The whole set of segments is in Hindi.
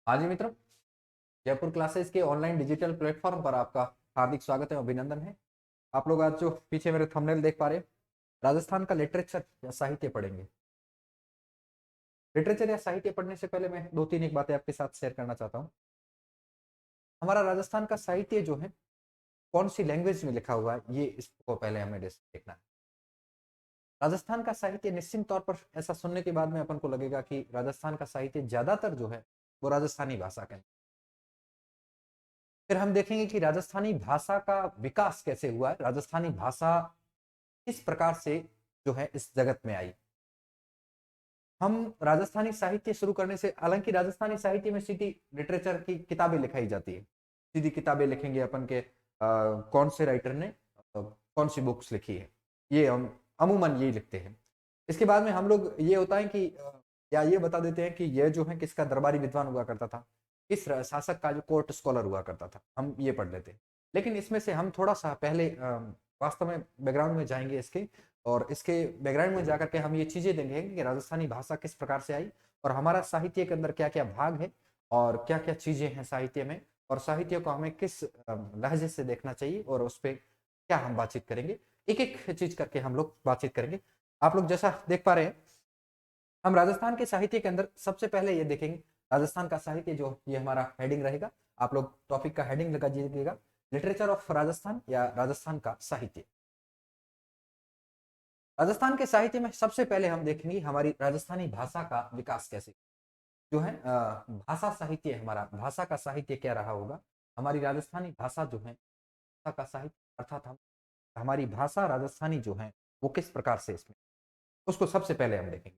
हाँ जी मित्रों, जयपुर क्लासेस के ऑनलाइन डिजिटल प्लेटफॉर्म पर आपका हार्दिक स्वागत है, अभिनंदन है। आप लोग आज जो पीछे मेरे थंबनेल देख पा रहे हैं, राजस्थान का लिटरेचर या साहित्य पढ़ेंगे। लिटरेचर या साहित्य पढ़ने से पहले मैं दो तीन एक बातें आपके साथ शेयर करना चाहता हूँ। हमारा राजस्थान का साहित्य जो है कौन सी लैंग्वेज में लिखा हुआ है, ये इसको पहले हमें देखना है। राजस्थान का साहित्य निश्चित तौर पर ऐसा सुनने के बाद में अपन को लगेगा कि राजस्थान का साहित्य ज्यादातर जो है वो राजस्थानी भाषा का है। फिर हम देखेंगे कि राजस्थानी भाषा का विकास कैसे हुआ है, राजस्थानी भाषा किस प्रकार से जो है इस जगत में आई। हम राजस्थानी साहित्य शुरू करने से, हालांकि राजस्थानी साहित्य में सीधी लिटरेचर की किताबें लिखाई जाती है, सीधी किताबें लिखेंगे अपन के कौन से राइटर ने कौन सी बुक्स लिखी है, ये हम अमूमन यही लिखते हैं। इसके बाद में हम लोग ये होता है कि या ये बता देते हैं कि यह जो है किसका दरबारी विद्वान हुआ करता था, किस शासक का जो कोर्ट स्कॉलर हुआ करता था, हम ये पढ़ लेते हैं। लेकिन इसमें से हम थोड़ा सा पहले वास्तव में बैकग्राउंड में जाएंगे इसके, और इसके बैकग्राउंड में जाकर के हम ये चीजें देंगे कि राजस्थानी भाषा किस प्रकार से आई, और हमारा साहित्य के अंदर क्या क्या भाग है, और क्या क्या चीजें हैं साहित्य में, और साहित्य को हमें किस लहजे से देखना चाहिए, और उस पर क्या हम बातचीत करेंगे। एक एक चीज करके हम लोग बातचीत करेंगे। आप लोग जैसा देख पा रहे हैं, हम राजस्थान के साहित्य के अंदर सबसे पहले ये देखेंगे राजस्थान का साहित्य, जो ये हमारा हेडिंग रहेगा। आप लोग टॉपिक का हेडिंग लगा दीजिएगा, लिटरेचर ऑफ राजस्थान या राजस्थान का साहित्य। राजस्थान के साहित्य में सबसे पहले हम देखेंगे हमारी राजस्थानी भाषा का विकास कैसे जो है। भाषा साहित्य, हमारा भाषा का साहित्य क्या रहा होगा, हमारी राजस्थानी भाषा जो है, भाषा का साहित्य अर्थात हम हमारी भाषा राजस्थानी जो है वो किस प्रकार से इसमें, उसको सबसे पहले हम देखेंगे।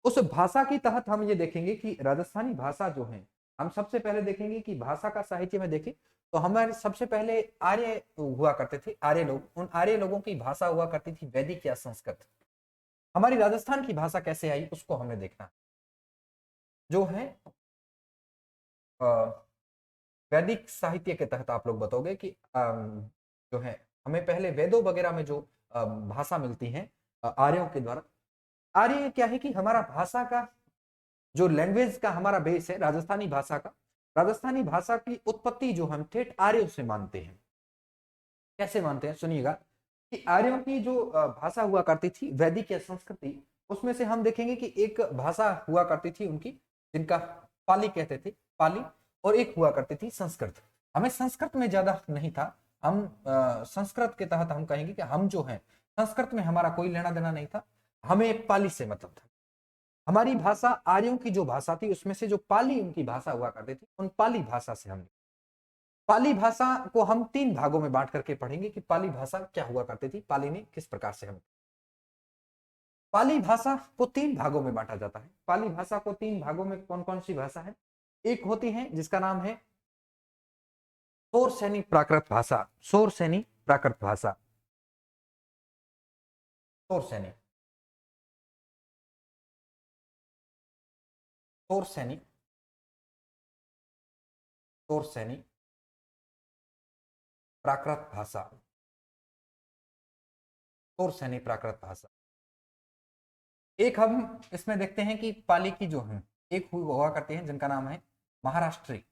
उस भाषा के तहत हम ये देखेंगे कि राजस्थानी भाषा जो है, हम सबसे पहले देखेंगे कि भाषा का साहित्य में देखें तो हमारे सबसे पहले आर्य हुआ करते थे, आर्य लोग, उन आर्य लोगों की भाषा हुआ करती थी वैदिक या संस्कृत। हमारी राजस्थान की भाषा कैसे आई उसको हमने देखना जो है। वैदिक साहित्य के तहत आप लोग बताओगे कि जो है हमें पहले वेदों वगैरह में जो भाषा मिलती है आर्यों के द्वारा। आर्य क्या है कि हमारा भाषा का जो लैंग्वेज का हमारा बेस है राजस्थानी भाषा का, राजस्थानी भाषा की उत्पत्ति जो हम ठेठ आर्यों से मानते हैं। कैसे मानते हैं सुनिएगा, कि आर्यों की जो भाषा हुआ करती थी वैदिक या संस्कृति, उसमें से हम देखेंगे कि एक भाषा हुआ करती थी उनकी जिनका पाली कहते थे, पाली, और एक हुआ करती थी संस्कृत। हमें संस्कृत में ज्यादा नहीं था, हम संस्कृत के तहत हम कहेंगे कि हम जो है संस्कृत में हमारा कोई लेना देना नहीं था, हमें पाली से मतलब था। हमारी भाषा आर्यों की जो भाषा थी उसमें से जो पाली उनकी भाषा हुआ करती थी, उन पाली भाषा से हम पाली भाषा को हम तीन भागों में बांट करके पढ़ेंगे कि पाली भाषा क्या हुआ करती थी, पाली ने किस प्रकार से हम पाली भाषा को तीन भागों में बांटा जाता है। पाली भाषा को तीन भागों में कौन कौन सी भाषा है, एक होती है जिसका नाम है सोर सैनी प्राकृत भाषा, सोर सैनी प्राकृत भाषा, सोर सैनी, सोर सैनी, सोर सैनी प्राकृत भाषा, सोर सैनी प्राकृत भाषा। एक हम इसमें देखते हैं कि पाली की जो है एक हुआ करते हैं जिनका नाम है महाराष्ट्री,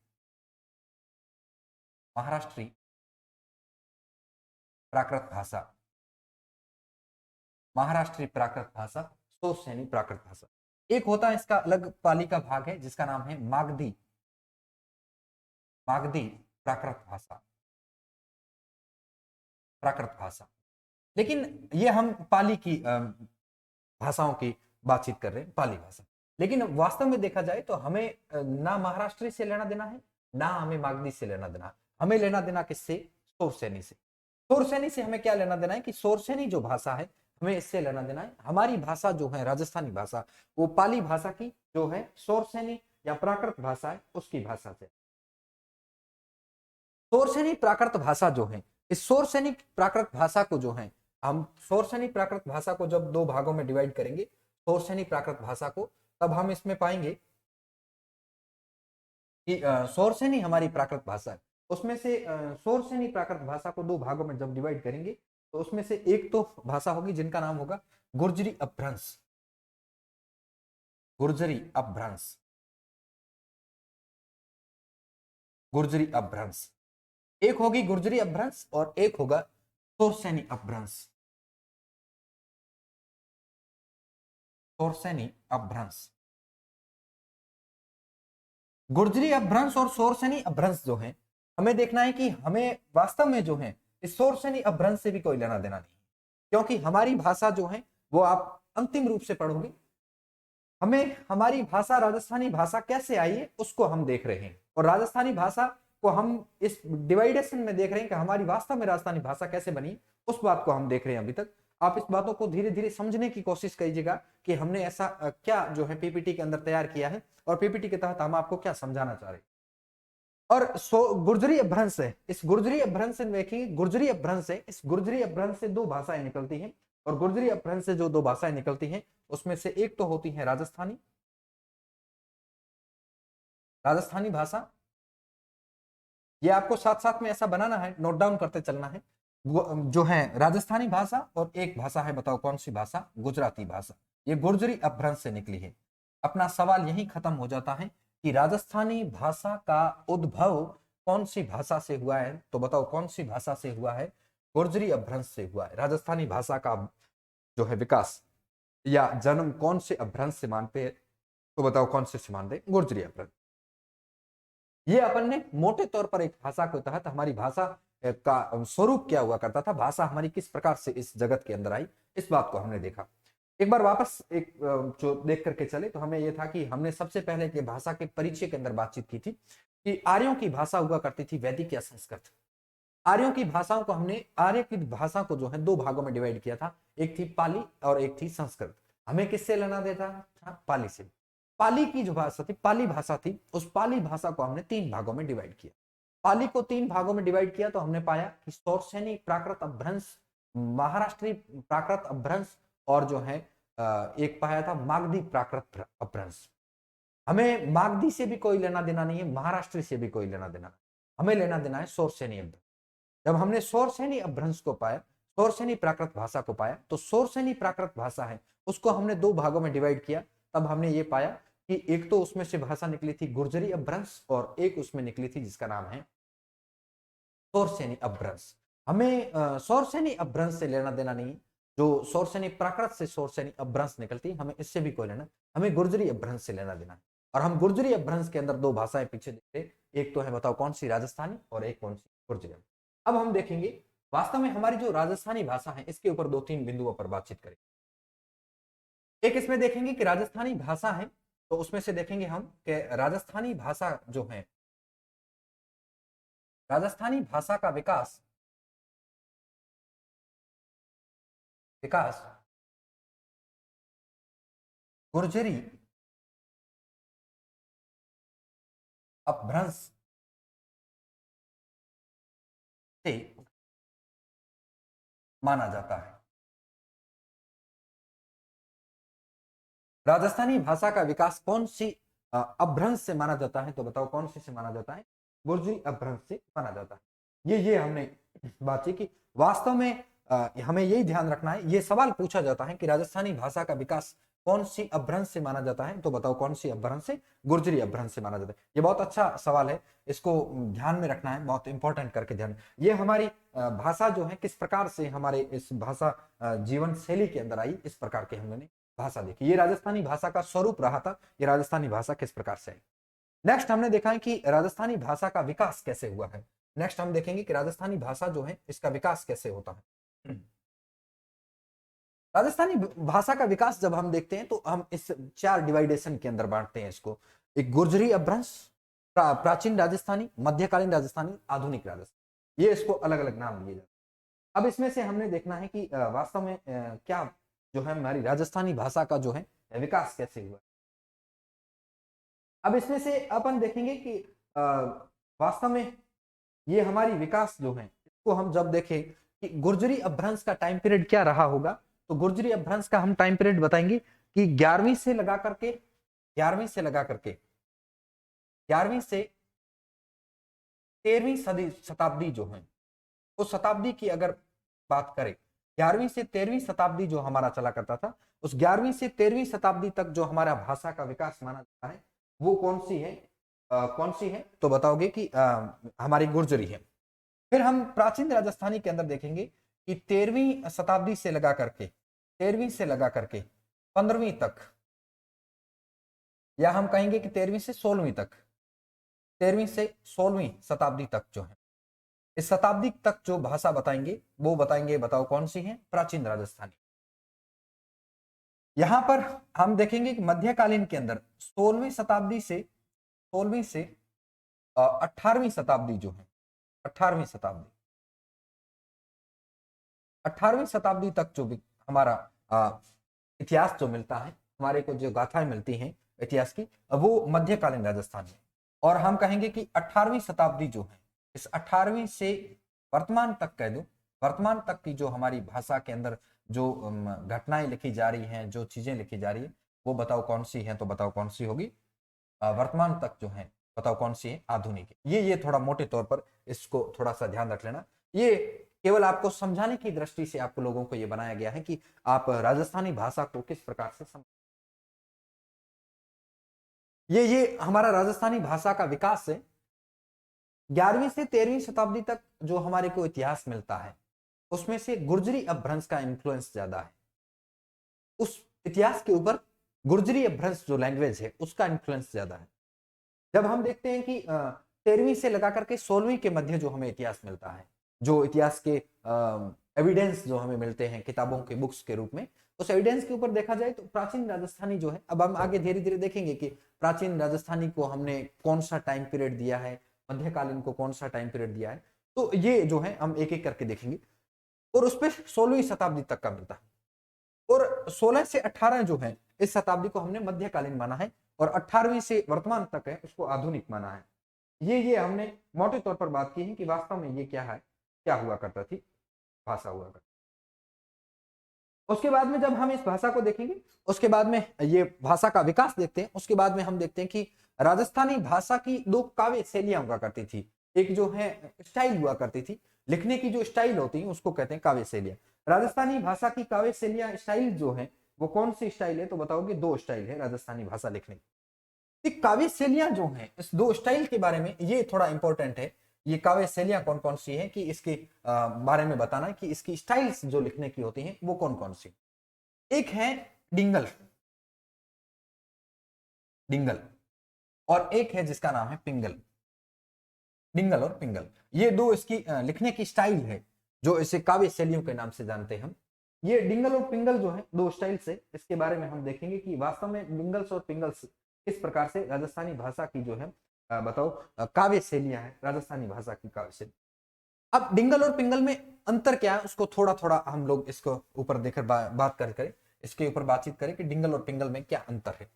महाराष्ट्री प्राकृत भाषा, महाराष्ट्री प्राकृत भाषा, सोर सैनी प्राकृत भाषा। एक होता है इसका अलग पाली का भाग है जिसका नाम है मागधी, मागधी प्राकृत भाषा, प्राकृत भाषा। लेकिन ये हम पाली की भाषाओं की बातचीत कर रहे हैं, पाली भाषा। लेकिन वास्तव में देखा जाए तो हमें ना महाराष्ट्री से लेना देना है, ना हमें मागधी से लेना देना, हमें लेना देना किससे, सोरसैनी से। सोरसैनी से हमें क्या लेना देना है कि सोरसैनी जो भाषा है हमें इससे लेना देना है। हमारी भाषा जो है राजस्थानी भाषा, वो पाली भाषा की जो है सोरसैनी या प्राकृत भाषा है उसकी भाषा से। सोरसैनी प्राकृत भाषा जो है, इस सोरसैनी प्राकृत भाषा को जो है हम सोरसैनी प्राकृत भाषा को जब दो भागों में डिवाइड करेंगे, सोरसैनी प्राकृत भाषा को, तब हम इसमें पाएंगे कि सोरसैनी हमारी प्राकृत भाषा है। उसमें से सोरसैनी प्राकृत भाषा को दो भागों में जब डिवाइड करेंगे तो उसमें से एक तो भाषा होगी जिनका नाम होगा गुर्जरी अपभ्रंश, गुर्जरी अपभ्रंश, गुर्जरी अपभ्रंश। एक होगी गुर्जरी अपभ्रंश और एक होगा सोरसेनी अपभ्रंश। सोरसेनी अपभ्रंश। गुर्जरी अपभ्रंश और सोरसेनी अपभ्रंश जो है, हमें देखना है कि हमें वास्तव में जो है इस सोरसेनी अपभ्रंश से भी कोई लेना देना नहीं, क्योंकि हमारी भाषा जो है वो आप अंतिम रूप से पढ़ोगे। हमें हमारी भाषा राजस्थानी भाषा कैसे आई है उसको हम देख रहे हैं, और राजस्थानी भाषा को हम इस डिवाइडेशन में देख रहे हैं कि हमारी वास्तव में राजस्थानी भाषा कैसे बनी, उस बात को हम देख रहे हैं अभी तक। आप इस बातों को धीरे धीरे समझने की कोशिश कीजिएगा कि हमने ऐसा क्या जो है पीपीटी के अंदर तैयार किया है और पीपीटी के तहत हम आपको क्या समझाना चाह रहे हैं। और गुर्जरी अपभ्रंश है, इस गुर्जरी अपभ्रंश से देखिए, गुर्जरी अपभ्रंश है, इस गुर्जरी अपभ्रंश से दो भाषाएं निकलती हैं, और गुर्जरी अपभ्रंश से जो दो भाषाएं निकलती हैं उसमें से एक तो होती है राजस्थानी, राजस्थानी भाषा। ये आपको साथ साथ में ऐसा बनाना है, नोट डाउन करते चलना है, जो है राजस्थानी भाषा और एक भाषा है, बताओ कौन सी भाषा, गुजराती भाषा। ये गुर्जरी अपभ्रंश से निकली है। अपना सवाल यही खत्म हो जाता है कि राजस्थानी भाषा का उद्भव कौन सी भाषा से हुआ है, तो बताओ कौन सी भाषा से हुआ है, गुर्जरी अपभ्रंश से हुआ है। राजस्थानी भाषा का जो है विकास या जन्म कौन से अपभ्रंश से मानते हैं, तो बताओ कौन से मानते हैं, गुर्जरी अपभ्रंश। ये अपन ने मोटे तौर पर एक भाषा के तहत हमारी भाषा का स्वरूप क्या हुआ करता था, भाषा हमारी किस प्रकार से इस जगत के अंदर आई, इस बात को हमने देखा। एक बार वापस एक जो देख करके चले तो हमें यह था कि हमने सबसे पहले के भाषा के परिचय के अंदर बातचीत की थी कि आर्यों की भाषा हुआ करती थी वैदिक या संस्कृत। आर्यों की भाषाओं को हमने, आर्य की भाषा को जो है दो भागों में डिवाइड किया था, एक थी पाली और एक थी संस्कृत। हमें किससे लेना देता था, पाली से। पाली की जो भाषा थी, पाली भाषा थी, उस पाली भाषा को हमने तीन भागों में डिवाइड किया। पाली को तीन भागों में डिवाइड किया तो हमने पाया कि सोरसेनी प्राकृत अपभ्रंश, महाराष्ट्री प्राकृत अपभ्रंश और जो है एक पाया था मागधी प्राकृत अपभ्रंश। हमें मागधी से भी कोई लेना देना नहीं है, महाराष्ट्री से भी कोई लेना देना नहीं, हमें लेना देना है सोरसेनी अपभ्रंश। जब हमने सोरसेनी अपभ्रंश को पाया, सोरसेनी प्राकृत भाषा को पाया, तो सोरसेनी प्राकृत भाषा है उसको हमने दो भागों में डिवाइड किया। तब हमने ये पाया कि एक तो उसमें से भाषा निकली थी गुर्जरी अपभ्रंश और एक उसमें निकली थी जिसका नाम है सोरसेनी अपभ्रंश। हमें सोरसेनी अपभ्रंश से लेना देना नहीं, जो सोरसेनी प्राकृत से सोरसेनी अपभ्रंश निकलती हमें इससे भी कोई लेना, हमें गुर्जरी अपभ्रंश से लेना देना है। और हम गुर्जरी अपभ्रंश के अंदर दो भाषाएं पीछे देखते, एक तो है बताओ कौन सी, राजस्थानी, और एक कौन सी, गुर्जरी। अब हम देखेंगे वास्तव में हमारी जो राजस्थानी भाषा है इसके ऊपर दो तीन बिंदुओं पर बातचीत करें। एक इसमें देखेंगे कि राजस्थानी भाषा है, तो उसमें से देखेंगे हम कि राजस्थानी भाषा जो है, राजस्थानी भाषा का विकास विकास गुर्जरी अपभ्रंश से माना जाता है। राजस्थानी भाषा का विकास कौन सी अपभ्रंश से माना जाता है, तो बताओ कौन सी से माना जाता है, गुर्जरी अपभ्रंश से माना जाता है। ये हमने बात की। वास्तव में हमें यही ध्यान रखना है, ये सवाल पूछा जाता है कि राजस्थानी भाषा का विकास कौन सी अपभ्रंश से माना जाता है, तो बताओ कौन सी अपभ्रंश से, गुर्जरी अपभ्रंश से माना जाता है। ये बहुत अच्छा सवाल है, इसको ध्यान में रखना है, बहुत इंपॉर्टेंट करके ध्यान। ये हमारी भाषा जो है किस प्रकार से हमारे इस भाषा जीवन शैली के अंदर आई, इस प्रकार के हमने भाषा देखी। ये राजस्थानी भाषा का स्वरूप रहा था, ये राजस्थानी भाषा किस प्रकार से आई। नेक्स्ट हमने देखा है कि राजस्थानी भाषा का विकास कैसे हुआ है। नेक्स्ट हम देखेंगे कि राजस्थानी भाषा जो है इसका विकास कैसे होता है। राजस्थानी भाषा का विकास जब हम देखते हैं तो हम इस चार डिवाइडेशन के अंदर बांटते हैं इसको। एक गुर्जरी अपभ्रंश, प्राचीन राजस्थानी, मध्यकालीन राजस्थानी, आधुनिक राजस्थानी, ये इसको अलग अलग नाम दिए जाते हैं। अब इसमें से हमने देखना है कि वास्तव में क्या जो है हमारी राजस्थानी भाषा का जो है विकास कैसे हुआ। अब इसमें से अपन देखेंगे कि वास्तव में ये हमारी विकास जो है इसको हम जब देखें कि गुर्जरी अपभ्रंश का टाइम पीरियड क्या रहा होगा, तो गुर्जरी अपभ्रंश का हम टाइम पीरियड बताएंगे कि 11वीं से लगा करके 13वीं शताब्दी जो है, उस शताब्दी की अगर बात करें, 11वीं से 13वीं शताब्दी जो हमारा चला करता था, उस 11वीं से 13वीं शताब्दी तक जो हमारा भाषा का विकास माना जाता है वो कौन सी है, कौन सी है, तो बताओगे कि हमारी गुर्जरी है। फिर हम प्राचीन राजस्थानी के अंदर देखेंगे कि 13वीं शताब्दी से लगा करके 13वीं से लगा करके 15वीं तक, या हम कहेंगे कि 13वीं से 16वीं तक, 13वीं से 16वीं शताब्दी तक जो है, इस शताब्दी तक जो भाषा बताएंगे वो बताएंगे, बताओ कौन सी है, प्राचीन राजस्थानी। यहां पर हम देखेंगे कि मध्यकालीन के अंदर 16वीं से 18वीं शताब्दी जो है, 18वीं शताब्दी 18वीं शताब्दी तक जो भी हमारा इतिहास जो मिलता है, हमारे को जो गाथाएं मिलती हैं इतिहास की, वो मध्यकालीन राजस्थान में। और हम कहेंगे कि 18वीं शताब्दी जो है, इस 18वीं से वर्तमान तक कह दो, वर्तमान तक की जो हमारी भाषा के अंदर जो घटनाएं लिखी जा रही हैं, जो चीजें लिखी जा रही है, वो बताओ कौन सी है, तो बताओ कौन सी होगी, वर्तमान तक जो है, बताओ कौन सी है, आधुनिक। ये थोड़ा मोटे तौर पर इसको थोड़ा सा ध्यान रख लेना। ये केवल आपको समझाने की दृष्टि से आपको लोगों को ये बनाया गया है कि आप राजस्थानी भाषा को किस प्रकार से समझ। ये हमारा राजस्थानी भाषा का विकास है। 11वीं से 13वीं शताब्दी तक जो हमारे को इतिहास मिलता है, उसमें से गुर्जरी अपभ्रंश का इन्फ्लुएंस ज्यादा है। उस इतिहास के ऊपर गुर्जरी अपभ्रंश जो लैंग्वेज है उसका इन्फ्लुएंस ज्यादा है। जब हम देखते हैं कि 13वीं से लगा करके 16वीं के मध्य जो हमें इतिहास मिलता है, जो इतिहास के एविडेंस जो हमें मिलते हैं किताबों के बुक्स के रूप में, उस एविडेंस के ऊपर देखा जाए तो प्राचीन राजस्थानी जो है, अब हम आगे धीरे धीरे देखेंगे कि प्राचीन राजस्थानी को हमने कौन सा टाइम पीरियड दिया है, मध्यकालीन को कौन सा टाइम पीरियड दिया है, तो ये जो है हम एक एक करके देखेंगे। और उस पर 16वीं शताब्दी तक का मिलता है, और 16 से 18 जो है इस शताब्दी को हमने मध्यकालीन माना है, और 18वीं से वर्तमान तक है उसको आधुनिक माना है। ये हमने मोटे तौर पर बात की है कि वास्तव में ये क्या है, क्या हुआ करता थी, भाषा हुआ करती। उसके बाद में जब हम इस भाषा को देखेंगे, उसके बाद में ये भाषा का विकास देखते हैं, उसके बाद में हम देखते हैं कि राजस्थानी भाषा की दो काव्य शैलियां हुआ करती थी। एक जो है स्टाइल हुआ करती थी, लिखने की जो स्टाइल होती है उसको कहते हैं काव्य शैलियां। राजस्थानी भाषा की काव्य शैलियां, स्टाइल जो है वो कौन सी स्टाइल है, तो बताओगे दो स्टाइल है राजस्थानी भाषा लिखने की। काव्य शैलियां जो है, इस दो स्टाइल के बारे में ये थोड़ा इंपॉर्टेंट है। ये काव्य शैलियां कौन कौन सी है कि इसके बारे में बताना है कि इसकी स्टाइल्स जो लिखने की होती हैं वो कौन कौन सी। एक है डिंगल, डिंगल, और एक है जिसका नाम है पिंगल। डिंगल और पिंगल, ये दो इसकी लिखने की स्टाइल है, जो इसे काव्य शैलियों के नाम से जानते हैं हम। ये डिंगल और पिंगल जो है दो स्टाइल से, इसके बारे में हम देखेंगे कि वास्तव में डिंगल्स और पिंगल्स किस प्रकार से राजस्थानी भाषा की जो है बताओ काव्य शैलियां है, राजस्थानी भाषा की काव्य शैली। अब डिंगल और पिंगल में अंतर क्या है उसको थोड़ा थोड़ा हम लोग इसको ऊपर देखकर बात करें, इसके ऊपर बातचीत करें कि डिंगल और पिंगल में क्या अंतर है।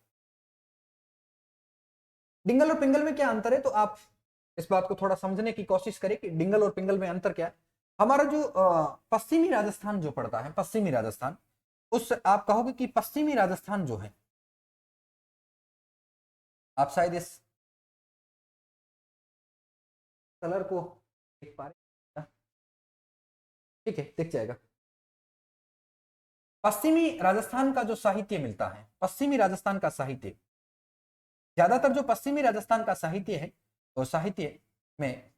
डिंगल और पिंगल में क्या अंतर है, तो आप इस बात को थोड़ा समझने की कोशिश करें कि डिंगल और पिंगल में अंतर क्या है। हमारा जो पश्चिमी राजस्थान जो पड़ता है, पश्चिमी राजस्थान, उस आप कहोगे कि पश्चिमी राजस्थान जो है, आप शायद इस कलर को देख पा रहे हैं? ठीक है, दिख जाएगा। पश्चिमी राजस्थान का जो साहित्य मिलता है, पश्चिमी राजस्थान का साहित्य, ज्यादातर जो पश्चिमी राजस्थान का साहित्य है, तो साहित्य में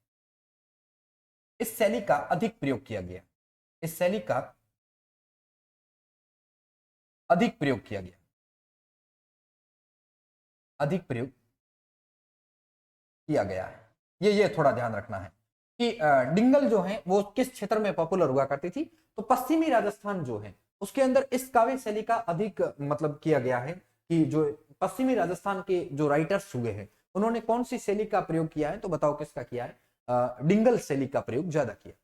इस शैली का अधिक प्रयोग किया गया, इस शैली का अधिक प्रयोग किया गया, अधिक प्रयोग किया गया है। ये थोड़ा ध्यान रखना है कि डिंगल जो है वो किस क्षेत्र में पॉपुलर हुआ करती थी, तो पश्चिमी राजस्थान जो है उसके अंदर इस काव्य शैली का अधिक मतलब किया गया है कि जो पश्चिमी राजस्थान के जो राइटर्स हुए हैं उन्होंने कौन सी शैली का प्रयोग किया है, तो बताओ किसका किया है, डिंगल शैली का प्रयोग ज्यादा किया।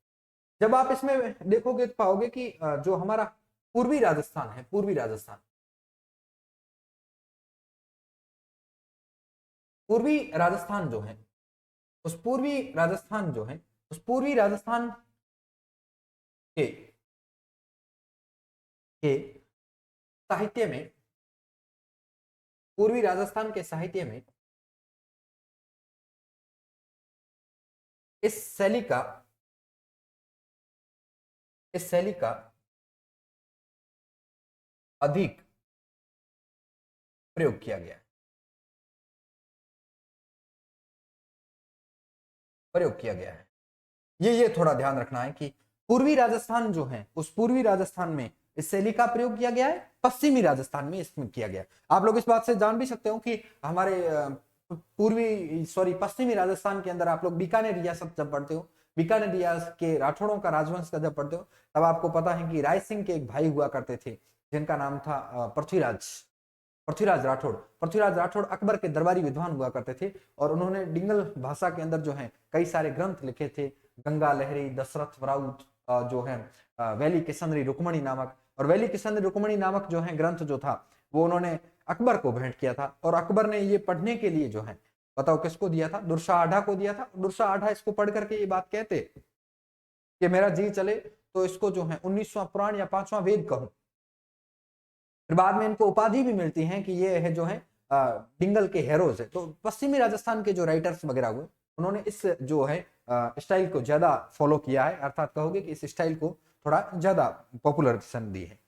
जब आप इसमें देखोगे तो पाओगे कि जो हमारा पूर्वी राजस्थान है, पूर्वी राजस्थान, पूर्वी राजस्थान जो है, उस पूर्वी राजस्थान जो है, उस पूर्वी राजस्थान के के साहित्य में, पूर्वी राजस्थान के साहित्य में इस शैली का, इस शैली का अधिक प्रयोग किया गया। प्रयोग किया गया है। ये थोड़ा ध्यान रखना है कि पूर्वी राजस्थान जो है, उस पूर्वी राजस्थान में इस शैली का प्रयोग किया गया है, पश्चिमी राजस्थान में इसमें किया गया है। आप लोग इस बात से जान भी सकते हो कि हमारे पश्चिमी राजस्थान के अंदर आप लोग बीकानेर रियासत जब पढ़ते हो, बीकानेर रियासत के राठौड़ों का राजवंश का जब पढ़ते हो, तब आपको पता है कि राय सिंह के एक भाई हुआ करते थे जिनका नाम था पृथ्वीराज राठौड़। पृथ्वीराज राठौड़ अकबर के दरबारी विद्वान हुआ करते थे और उन्होंने डिंगल भाषा के अंदर जो है कई सारे ग्रंथ लिखे थे। गंगा लहरी, दशरथ राउत, जो है वैली किशनरी रुक्मणी नामक, और वैली किशनरी रुक्मणी नामक जो है ग्रंथ जो था वो उन्होंने अकबर को भेंट किया था। और अकबर ने ये पढ़ने के लिए जो है, बताओ किसको दिया था? दुर्शाह आढ़ा को दिया था। दुर्शाह आढ़ा इसको पढ़ करके ये बात कहते कि मेरा जी चले तो इसको जो है 19वां पुराण या 5वां वेद कहूं। फिर बाद में इनको उपाधि भी मिलती है कि ये है जो है डिंगल के हेरोज है। तो पश्चिमी राजस्थान के जो राइटर्स वगैरह हुए उन्होंने इस जो है स्टाइल को ज्यादा फॉलो किया है, अर्थात कहोगे कि इस स्टाइल को थोड़ा ज्यादा पॉपुलराइजेशन दी है।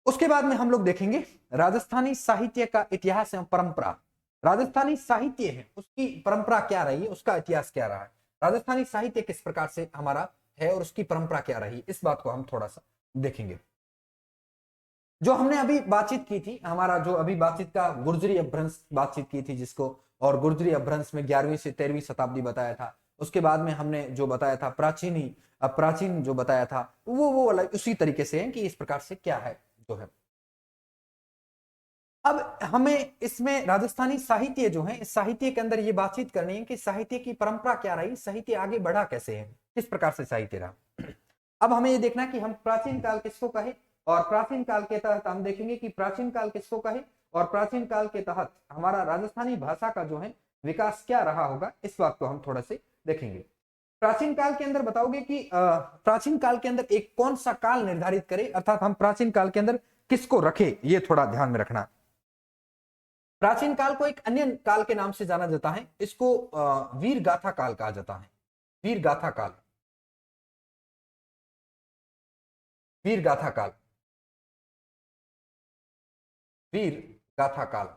उसके बाद में हम लोग देखेंगे राजस्थानी साहित्य का इतिहास एवं परंपरा। राजस्थानी साहित्य है उसकी परंपरा क्या रही है, उसका इतिहास क्या रहा है, राजस्थानी साहित्य किस प्रकार से हमारा है और उसकी परंपरा क्या रही, इस बात को हम थोड़ा सा देखेंगे। जो हमने अभी बातचीत की थी, हमारा जो अभी बातचीत का गुर्जरी अपभ्रंश बातचीत की थी जिसको, और गुर्जरी अपभ्रंश में 11वीं से 13वीं शताब्दी बताया था। उसके बाद में हमने जो बताया था प्राचीन जो बताया था वो अलग उसी तरीके से है कि इस प्रकार से क्या है जो है। अब हमें इसमें राजस्थानी साहित्य जो है, इस साहित्य के अंदर ये बातचीत करनी है कि साहित्य की परंपरा क्या रही, साहित्य आगे बढ़ा कैसे है, किस प्रकार से साहित्य रहा। अब हमें ये देखना कि हम प्राचीन काल किसको कहे, और प्राचीन काल के तहत हम देखेंगे कि प्राचीन काल किसको कहे, और प्राचीन काल के तहत हमारा राजस्थानी भाषा का जो है विकास क्या रहा होगा, इस बात को हम थोड़ा से देखेंगे। प्राचीन काल के अंदर बताओगे कि प्राचीन काल के अंदर एक कौन सा काल निर्धारित करे, अर्थात हम प्राचीन काल के अंदर किसको रखे, ये थोड़ा ध्यान में रखना। प्राचीन काल को एक अन्य काल के नाम से जाना जाता है, इसको वीर गाथा काल कहा जाता है। वीर गाथा काल, वीर गाथा काल, वीर गाथा काल,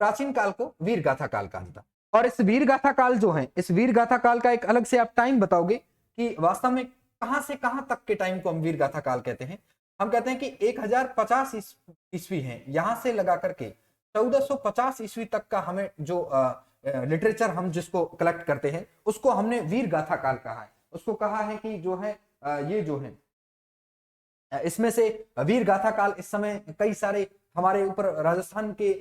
प्राचीन काल को वीर गाथा काल कहा जाता है। और इस वीर गाथा काल जो है, इस वीर गाथा काल का एक अलग से आप टाइम बताओगे कि वास्तव में कहां से कहां तक के टाइम को हम वीर गाथा काल कहते हैं। हम कहते हैं कि 1050 ईस्वी है, यहां से लगा करके 1450 ईस्वी तक का हमें जो लिटरेचर हम जिसको कलेक्ट करते हैं उसको हमने वीर गाथा काल कहा है। उसको कहा है कि जो है ये जो है इसमें से वीर गाथा काल, इस समय कई सारे हमारे ऊपर राजस्थान के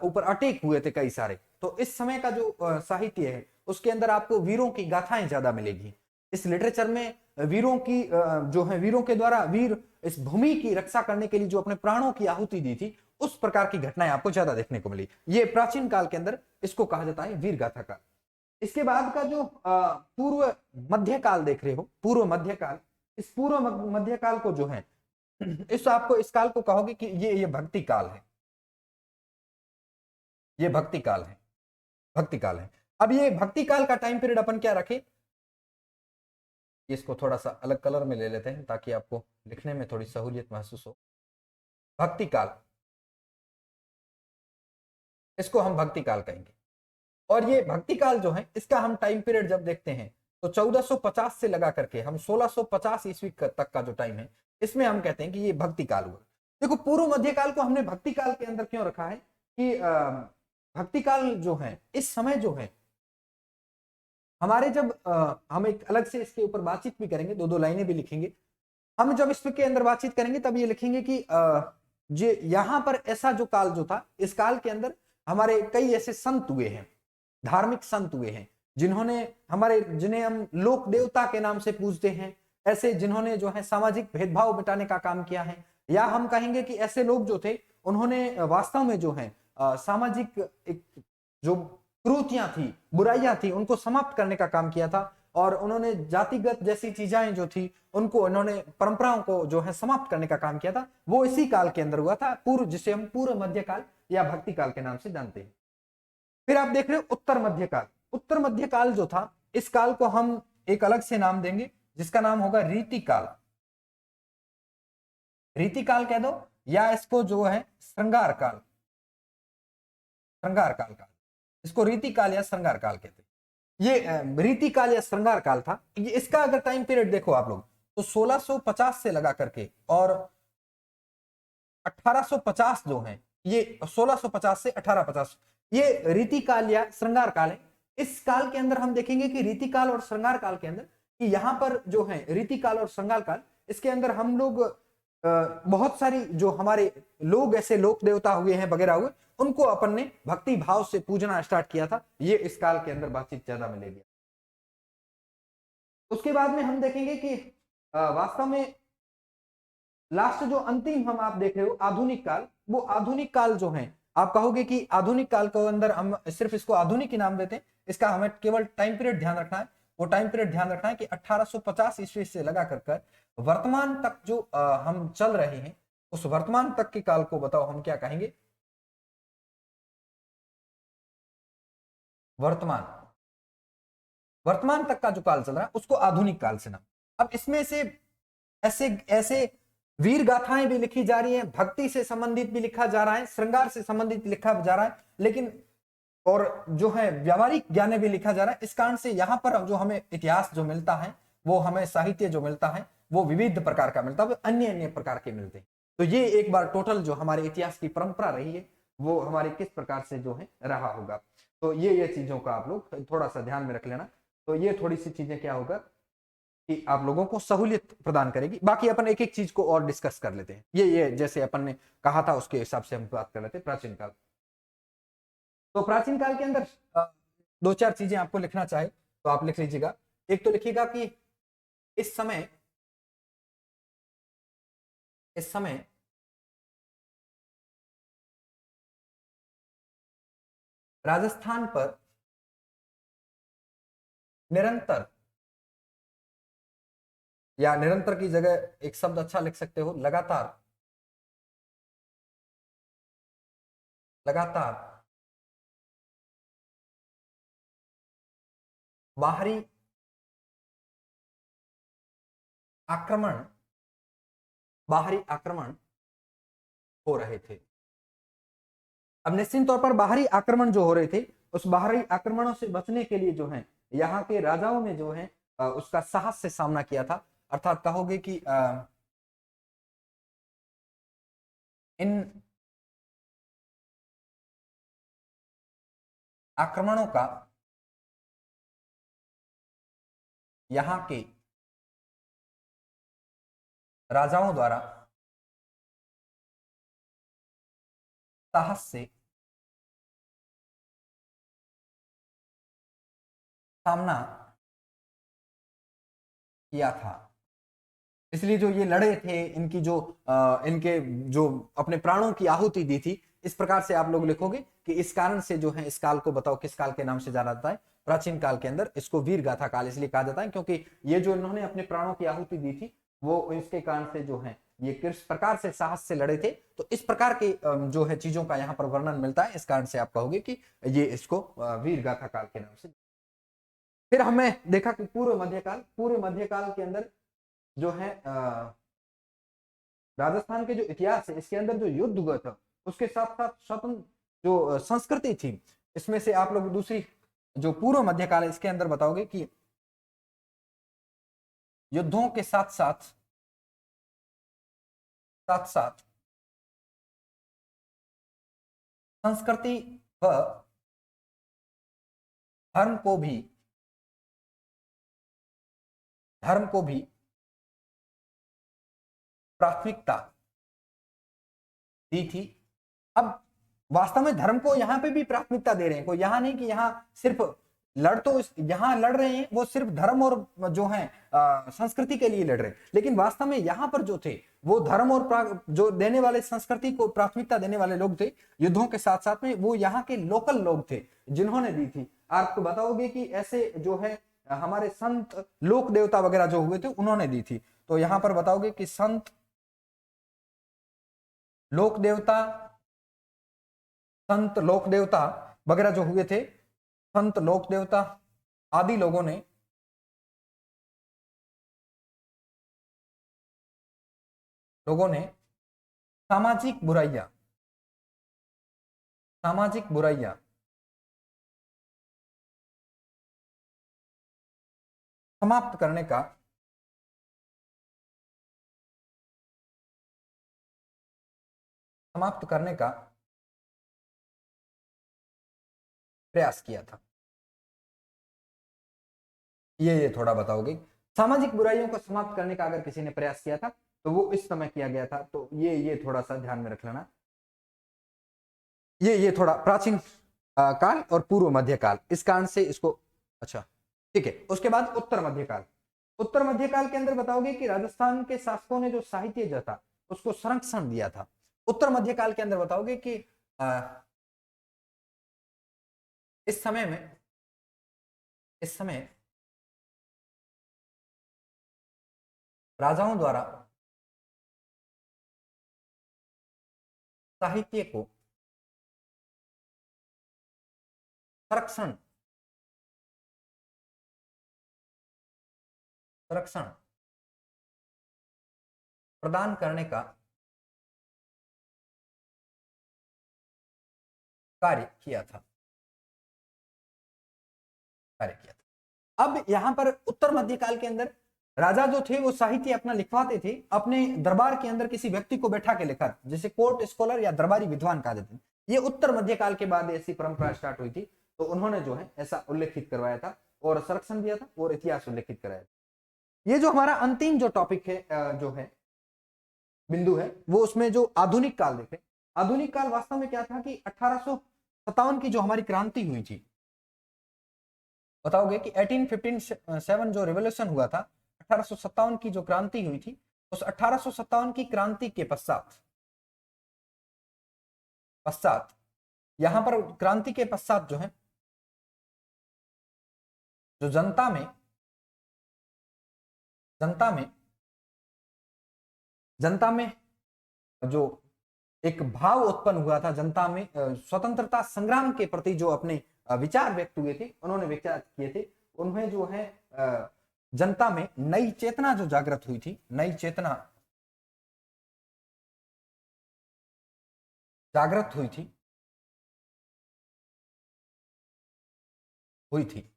ऊपर अटैक हुए थे कई सारे, तो इस समय का जो साहित्य है उसके अंदर आपको वीरों की गाथाएं ज्यादा मिलेगी। इस लिटरेचर में वीरों की जो है, वीरों के द्वारा वीर इस भूमि की रक्षा करने के लिए जो अपने प्राणों की आहुति दी थी, उस प्रकार की घटनाएं आपको ज्यादा देखने को मिली। ये प्राचीन काल के अंदर इसको कहा जाता है वीर गाथा काल। इसके बाद का जो पूर्व मध्यकाल देख रहे हो, पूर्व मध्यकाल, इस पूर्व मध्यकाल को जो है इस काल को कहोगे कि ये भक्ति काल है, ये भक्ति काल है, भक्ति काल है। अब ये भक्ति काल का टाइम पीरियड अपन क्या रखे, इसको थोड़ा सा अलग कलर में ले लेते हैं ताकि आपको लिखने में थोड़ी सहूलियत महसूस हो। भक्ति काल, इसको हम भक्ति काल कहेंगे। और ये भक्ति काल जो है इसका हम टाइम पीरियड जब देखते हैं तो 1450 से लगा करके हम 1650 ईस्वी तक का जो टाइम है, इसमें हम कहते हैं कि ये भक्ति काल हुआ। देखो पूर्व मध्यकाल को हमने भक्ति काल के अंदर क्यों रखा है कि भक्ति काल जो है इस समय जो है हमारे जब हम एक अलग से इसके ऊपर बातचीत भी करेंगे, दो लाइनें भी लिखेंगे हम, जब इसके अंदर बातचीत करेंगे तब ये लिखेंगे कि जे यहां पर ऐसा जो काल जो था, इस काल के अंदर हमारे कई ऐसे संत हुए हैं, धार्मिक संत हुए हैं, जिन्हें हम लोक देवता के नाम से पूजते हैं, ऐसे जिन्होंने जो है सामाजिक भेदभाव मिटाने का काम किया है, या हम कहेंगे कि ऐसे लोग जो थे उन्होंने वास्तव में जो है सामाजिक एक जो क्रूतियां थी, बुराइयां थी, उनको समाप्त करने का काम किया था, और उन्होंने जातिगत जैसी चीजें जो थी उनको, उन्होंने परंपराओं को जो है समाप्त करने का काम किया था। वो इसी काल के अंदर हुआ था, पूर्व, जिसे हम पूर्व मध्यकाल या भक्ति काल के नाम से जानते हैं। फिर आप देख रहे हो उत्तर मध्यकाल। उत्तर मध्यकाल जो था, इस काल को हम एक अलग से नाम देंगे जिसका नाम होगा रीतिकाल। रीतिकाल कह दो, या इसको जो है श्रृंगार काल, श्रृंगार काल का। इसको रीति काल या श्रृंगार काल कहते हैं। ये रीति काल या श्रृंगार काल था। ये इसका अगर टाइम पीरियड देखो आप लोग तो 1650 से लगा करके और 1850 जो है, ये 1650 से 1850 ये रीति काल या श्रृंगार काल है। इस काल के अंदर हम देखेंगे कि रीति काल और श्रृंगार काल के अंदर कि यहाँ पर जो है रीति काल और श्रृंगार काल, इसके अंदर हम लोग बहुत सारी जो हमारे लोग ऐसे लोक देवता हुए हैं वगैरह हुए, उनको अपन ने भक्ति भाव से पूजना स्टार्ट किया था। ये इस काल के अंदर बातचीत ज्यादा मिलेगी। उसके बाद में हम देखेंगे कि वास्तव में लास्ट जो अंतिम हम आप देख रहे हो आधुनिक काल, वो आधुनिक काल जो है आप कहोगे कि आधुनिक काल के अंदर हम सिर्फ इसको आधुनिक ही नाम देते हैं, इसका हमें केवल टाइम पीरियड ध्यान रखना है। वो टाइम पीरियड ध्यान रखना है कि 1850 ईस्वी से लगा कर वर्तमान तक जो हम चल रहे हैं, उस वर्तमान तक के काल को बताओ हम क्या कहेंगे? वर्तमान, वर्तमान तक का जो काल चल रहा है उसको आधुनिक काल से नाम। अब इसमें से ऐसे ऐसे वीर गाथाएं भी लिखी जा रही हैं, भक्ति से संबंधित भी लिखा जा रहा है, श्रृंगार से संबंधित लिखा जा रहा है, लेकिन और जो है व्यावहारिक ज्ञान भी लिखा जा रहा है। इस कारण से यहाँ पर जो हमें इतिहास जो मिलता है, वो हमें साहित्य जो मिलता है, वो विविध प्रकार का मिलता है, वो अन्य अन्य प्रकार के मिलते हैं। तो ये एक बार टोटल जो हमारे इतिहास की परंपरा रही है, वो हमारे किस प्रकार से जो है रहा होगा। तो ये चीजों का आप लोग थोड़ा सा ध्यान में रख लेना। तो ये थोड़ी सी चीजें क्या होगा कि आप लोगों को सहूलियत प्रदान करेगी। बाकी अपन एक एक चीज को और डिस्कस कर लेते हैं। ये जैसे अपन ने कहा था उसके हिसाब से हम बात कर लेते हैं। प्राचीन काल, तो प्राचीन काल के अंदर दो चार चीजें आपको लिखना चाहे तो आप लिख लीजिएगा। एक तो लिखिएगा कि इस समय राजस्थान पर निरंतर, या निरंतर की जगह एक शब्द अच्छा लिख सकते हो, लगातार, लगातार बाहरी आक्रमण, बाहरी आक्रमण हो रहे थे। अब निश्चित तौर पर बाहरी आक्रमण जो हो रहे थे, उस बाहरी आक्रमणों से बचने के लिए जो है यहाँ के राजाओं ने जो है उसका साहस से सामना किया था। अर्थात कहोगे कि इन आक्रमणों का यहाँ के राजाओं द्वारा साहस से सामना किया था। इसलिए जो ये लड़े थे, इनके जो अपने प्राणों की आहुति दी थी, इस प्रकार से आप लोग लिखोगे कि इस कारण से जो है इस काल को बताओ किस काल के नाम से जाना जाता है। प्राचीन काल के अंदर इसको वीर गाथा काल इसलिए कहा जाता है क्योंकि ये जो इन्होंने अपने प्राणों की आहुति दी थी, वो इसके कारण से जो है ये किस प्रकार से साहस से लड़े थे। तो इस प्रकार के जो है चीजों का यहाँ पर वर्णन मिलता है। इस कारण से आप कहोगे कि ये इसको वीर गाथा काल के नाम से। फिर हमें देखा कि पूर्व मध्यकाल, पूर्व मध्यकाल के अंदर जो है राजस्थान के जो इतिहास है, इसके अंदर जो युद्ध हुआ था, उसके साथ साथ स्वतंत्र जो संस्कृति थी, इसमें से आप लोग दूसरी जो पूर्व मध्यकाल है इसके अंदर बताओगे कि युद्धों के साथ साथ संस्कृति व धर्म को भी प्राथमिकता दी थी। अब वास्तव में धर्म को यहाँ पे भी प्राथमिकता दे रहे हैं, कोई यहाँ नहीं कि यहाँ सिर्फ यहाँ लड़ रहे हैं, वो सिर्फ धर्म और जो है संस्कृति के लिए लड़ रहे हैं, लेकिन वास्तव में यहाँ पर जो थे वो धर्म और जो देने वाले, संस्कृति को प्राथमिकता देने वाले लोग थे। युद्धों के साथ साथ में वो यहाँ के लोकल लोग थे जिन्होंने दी थी। आपको बताओगे कि ऐसे जो है हमारे संत लोक देवता वगैरह जो हुए थे उन्होंने दी थी। तो यहाँ पर बताओगे कि संत लोक देवता वगैरह जो हुए थे, संत लोक देवता आदि लोगों ने सामाजिक बुराइयां समाप्त करने का प्रयास किया था। ये थोड़ा बताओगे। सामाजिक बुराइयों को समाप्त करने का अगर किसी ने प्रयास किया था तो वो इस समय किया गया था। तो ये थोड़ा सा ध्यान में रख लेना। ये थोड़ा प्राचीन काल और पूर्व मध्यकाल, इस कारण से इसको, अच्छा ठीक है। उसके बाद उत्तर मध्यकाल। उत्तर मध्यकाल के अंदर बताओगे कि राजस्थान के शासकों ने जो साहित्य जो था उसको संरक्षण दिया था। उत्तर मध्यकाल के अंदर बताओगे कि इस समय राजाओं द्वारा साहित्य को संरक्षण प्रदान करने का कार्य किया था। अब यहां पर उत्तर मध्यकाल के अंदर राजा जो थे वो साहित्य अपना लिखवाते थे अपने दरबार के अंदर, किसी व्यक्ति को बैठा के लिखा, जिसे कोर्ट स्कॉलर या दरबारी विद्वान कहा जाता है। ये उत्तर मध्यकाल के बाद ऐसी परंपरा स्टार्ट हुई थी। तो उन्होंने जो है ऐसा उल्लेखित करवाया था और संरक्षण दिया था और इतिहास उल्लेखित कराया था। ये जो हमारा अंतिम जो टॉपिक है, जो है बिंदु है, वो उसमें जो आधुनिक काल देखे। आधुनिक काल वास्तव में क्या था कि 1857 की जो हमारी क्रांति हुई थी, बताओगे कि 1857 जो रिवोल्यूशन हुआ था, 1857 की जो क्रांति हुई थी, उस 1857 की क्रांति के पश्चात यहां पर क्रांति के पश्चात जो है, जो जनता में जो एक भाव उत्पन्न हुआ था जनता में, स्वतंत्रता संग्राम के प्रति जो अपने विचार व्यक्त हुए थे, उन्होंने विचार किए थे, उन्हें जो है जनता में नई चेतना जो जागृत हुई थी, नई चेतना जागृत हुई थी।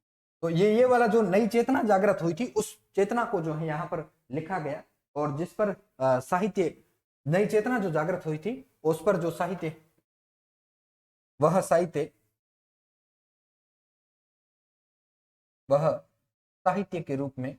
तो ये वाला जो नई चेतना जागृत हुई थी, उस चेतना को जो है यहाँ पर लिखा गया, और जिस पर साहित्य, नई चेतना जो जागृत हुई थी उस पर जो साहित्य, वह साहित्य के रूप में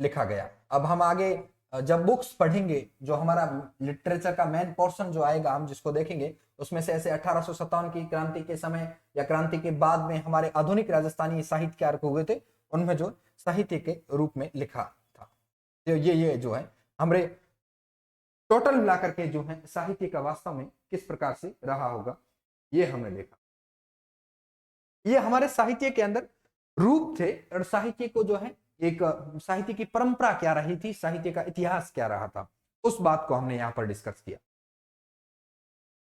लिखा गया। अब हम आगे जब बुक्स पढ़ेंगे, जो हमारा लिटरेचर का मेन पोर्शन जो आएगा, हम जिसको देखेंगे, उसमें से ऐसे 1857 की क्रांति के समय या क्रांति के बाद में हमारे आधुनिक राजस्थानी साहित्यकार हुए थे, उनमें जो साहित्य के रूप में लिखा था। तो ये जो है हमारे टोटल मिलाकर के जो है साहित्य का वास्तव में किस प्रकार से रहा होगा, ये हमने देखा। ये हमारे साहित्य के अंदर रूप थे, और साहित्य को जो है एक साहित्य की परंपरा क्या रही थी, साहित्य का इतिहास क्या रहा था, उस बात को हमने यहां पर डिस्कस किया।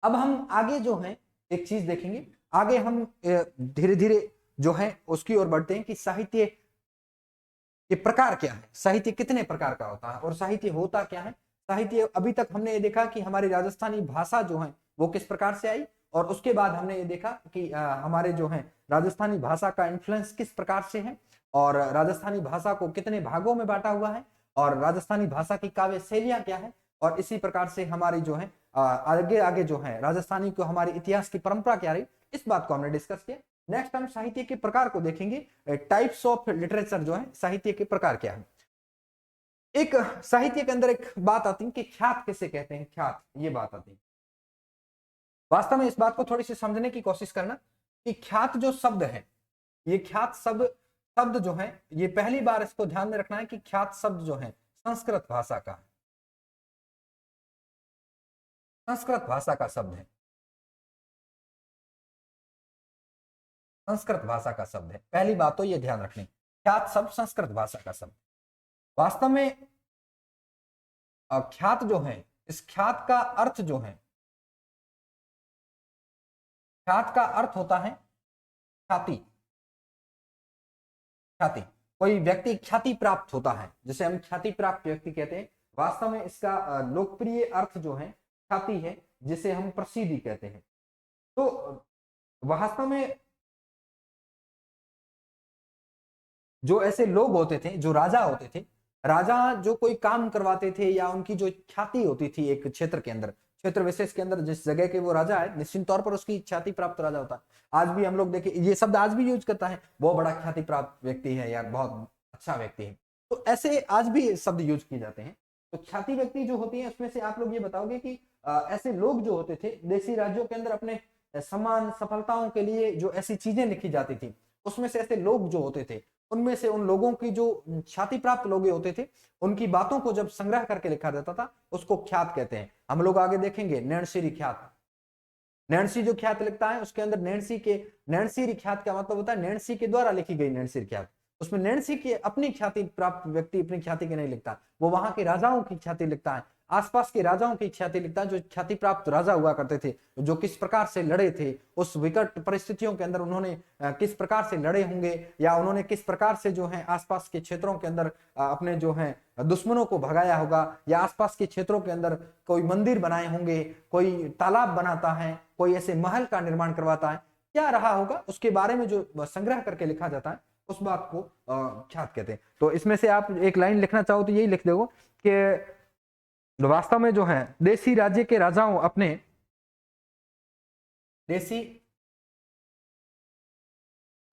अब हम आगे जो है एक चीज देखेंगे, आगे हम धीरे धीरे जो है उसकी ओर बढ़ते हैं कि साहित्य के प्रकार क्या है, साहित्य कितने प्रकार का होता है और साहित्य होता क्या है। साहित्य, अभी तक हमने ये देखा कि हमारी राजस्थानी भाषा जो है वो किस प्रकार से आई, और उसके बाद हमने ये देखा कि हमारे जो है राजस्थानी भाषा का इन्फ्लुएंस किस प्रकार से है, और राजस्थानी भाषा को कितने भागों में बांटा हुआ है, और राजस्थानी भाषा की काव्य शैलियां क्या है, और इसी प्रकार से हमारी जो है आगे आगे जो है राजस्थानी को हमारे इतिहास की परंपरा क्या रही, इस बात को हमने डिस्कस किया। नेक्स्ट हम साहित्य के प्रकार को देखेंगे, टाइप्स ऑफ लिटरेचर जो है, साहित्य के प्रकार क्या है। एक साहित्य के अंदर एक बात आती है कि ख्यात किसे कहते हैं, ख्यात, ये बात आती है। वास्तव में इस बात को थोड़ी सी समझने की कोशिश करना कि ख्यात जो शब्द है, ये ख्यात शब्द जो है, ये पहली बार इसको ध्यान में रखना है कि ख्यात शब्द जो है संस्कृत भाषा का है, संस्कृत भाषा का शब्द है, संस्कृत भाषा का शब्द है। पहली बात तो ये ध्यान रखनी, ख्यात शब्द संस्कृत भाषा का शब्द। वास्तव में ख्यात जो है, इस ख्यात का अर्थ जो है, ख्यात का अर्थ होता है ख्याति, ख्याति, कोई व्यक्ति ख्याति प्राप्त होता है, जिसे हम ख्याति प्राप्त व्यक्ति कहते हैं। वास्तव में इसका लोकप्रिय अर्थ जो है ख्याति है, जिसे हम प्रसिद्धि कहते हैं। तो वास्तव में जो ऐसे लोग होते थे, जो राजा होते थे, राजा जो कोई काम करवाते थे या उनकी जो ख्याति होती थी एक क्षेत्र के अंदर, क्षेत्र विशेष के अंदर जिस जगह के वो राजा है, निश्चित तौर पर उसकी ख्याति प्राप्त राजा होता है। आज भी हम लोग देखें, ये शब्द आज भी यूज करता है, बहुत बड़ा ख्याति प्राप्त व्यक्ति है या बहुत अच्छा व्यक्ति है, तो ऐसे आज भी शब्द यूज किए जाते हैं। तो ख्याति व्यक्ति जो होती है उसमें से आप लोग ये बताओगे कि ऐसे लोग जो होते थे देशी राज्यों के अंदर अपने सम्मान सफलताओं के लिए जो ऐसी चीजें लिखी जाती थी, उसमें से ऐसे लोग जो होते थे, उनमें से उन लोगों की जो ख्याति प्राप्त लोग होते थे, उनकी बातों को जब संग्रह करके लिखा जाता था उसको ख्यात कहते हैं। हम लोग आगे देखेंगे नैणसीरी ख्यात। नैणसी जो ख्यात लिखता है उसके अंदर नैणसीरी ख्यात का मतलब होता है नैणसी के द्वारा लिखी गई नैणसीरी ख्यात। उसमें नैणसी की अपनी ख्याति प्राप्त व्यक्ति अपनी ख्याति की नहीं लिखता, वो वहां के राजाओं की ख्याति लिखता है, आसपास के राजाओं की ख्याति लिखता है, जो ख्याति प्राप्त राजा हुआ करते थे, जो किस प्रकार से लड़े थे, उस विकट परिस्थितियों के अंदर उन्होंने किस प्रकार से लड़े होंगे, या उन्होंने किस प्रकार से जो है आसपास के क्षेत्रों के अंदर अपने जो है दुश्मनों को भगाया होगा, या आसपास के क्षेत्रों के अंदर कोई मंदिर बनाए होंगे, कोई तालाब बनाता है, कोई ऐसे महल का निर्माण करवाता है, क्या रहा होगा उसके बारे में जो संग्रह करके लिखा जाता है उस बात को ख्यात कहते हैं। तो इसमें से आप एक लाइन लिखना चाहो तो यही लिख दो कि वास्तव में जो है देसी राज्य के राजाओं अपने देसी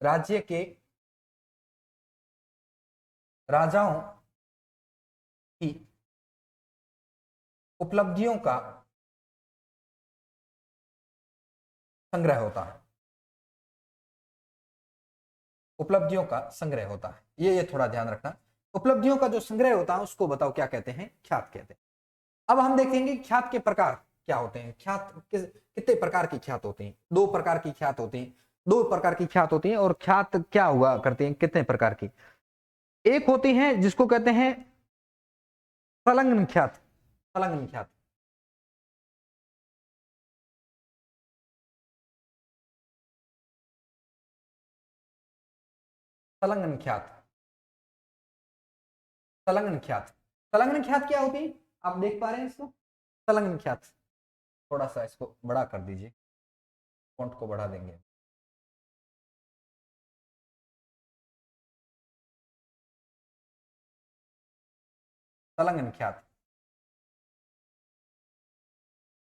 राज्य के राजाओं की उपलब्धियों का संग्रह होता है, उपलब्धियों का संग्रह होता है। ये थोड़ा ध्यान रखना, उपलब्धियों का जो संग्रह होता है उसको बताओ क्या कहते हैं, ख्यात कहते हैं। अब हम देखेंगे ख्यात के प्रकार क्या होते हैं। ख्यात कितने प्रकार की ख्यात होती हैं? दो प्रकार की ख्यात होती हैं, दो प्रकार की ख्यात होती हैं। और ख्यात क्या हुआ करती हैं, कितने प्रकार की? एक होती है जिसको कहते हैं संलग्न ख्यात। संलग्न ख्यात, संलग्न ख्यात, संलग्न ख्यात। संलग्न ख्यात क्या होती है, आप देख पा रहे हैं इसको? संलग्न ख्यात, थोड़ा सा इसको बड़ा कर दीजिए, फॉन्ट को बढ़ा देंगे। संलग्न ख्यात,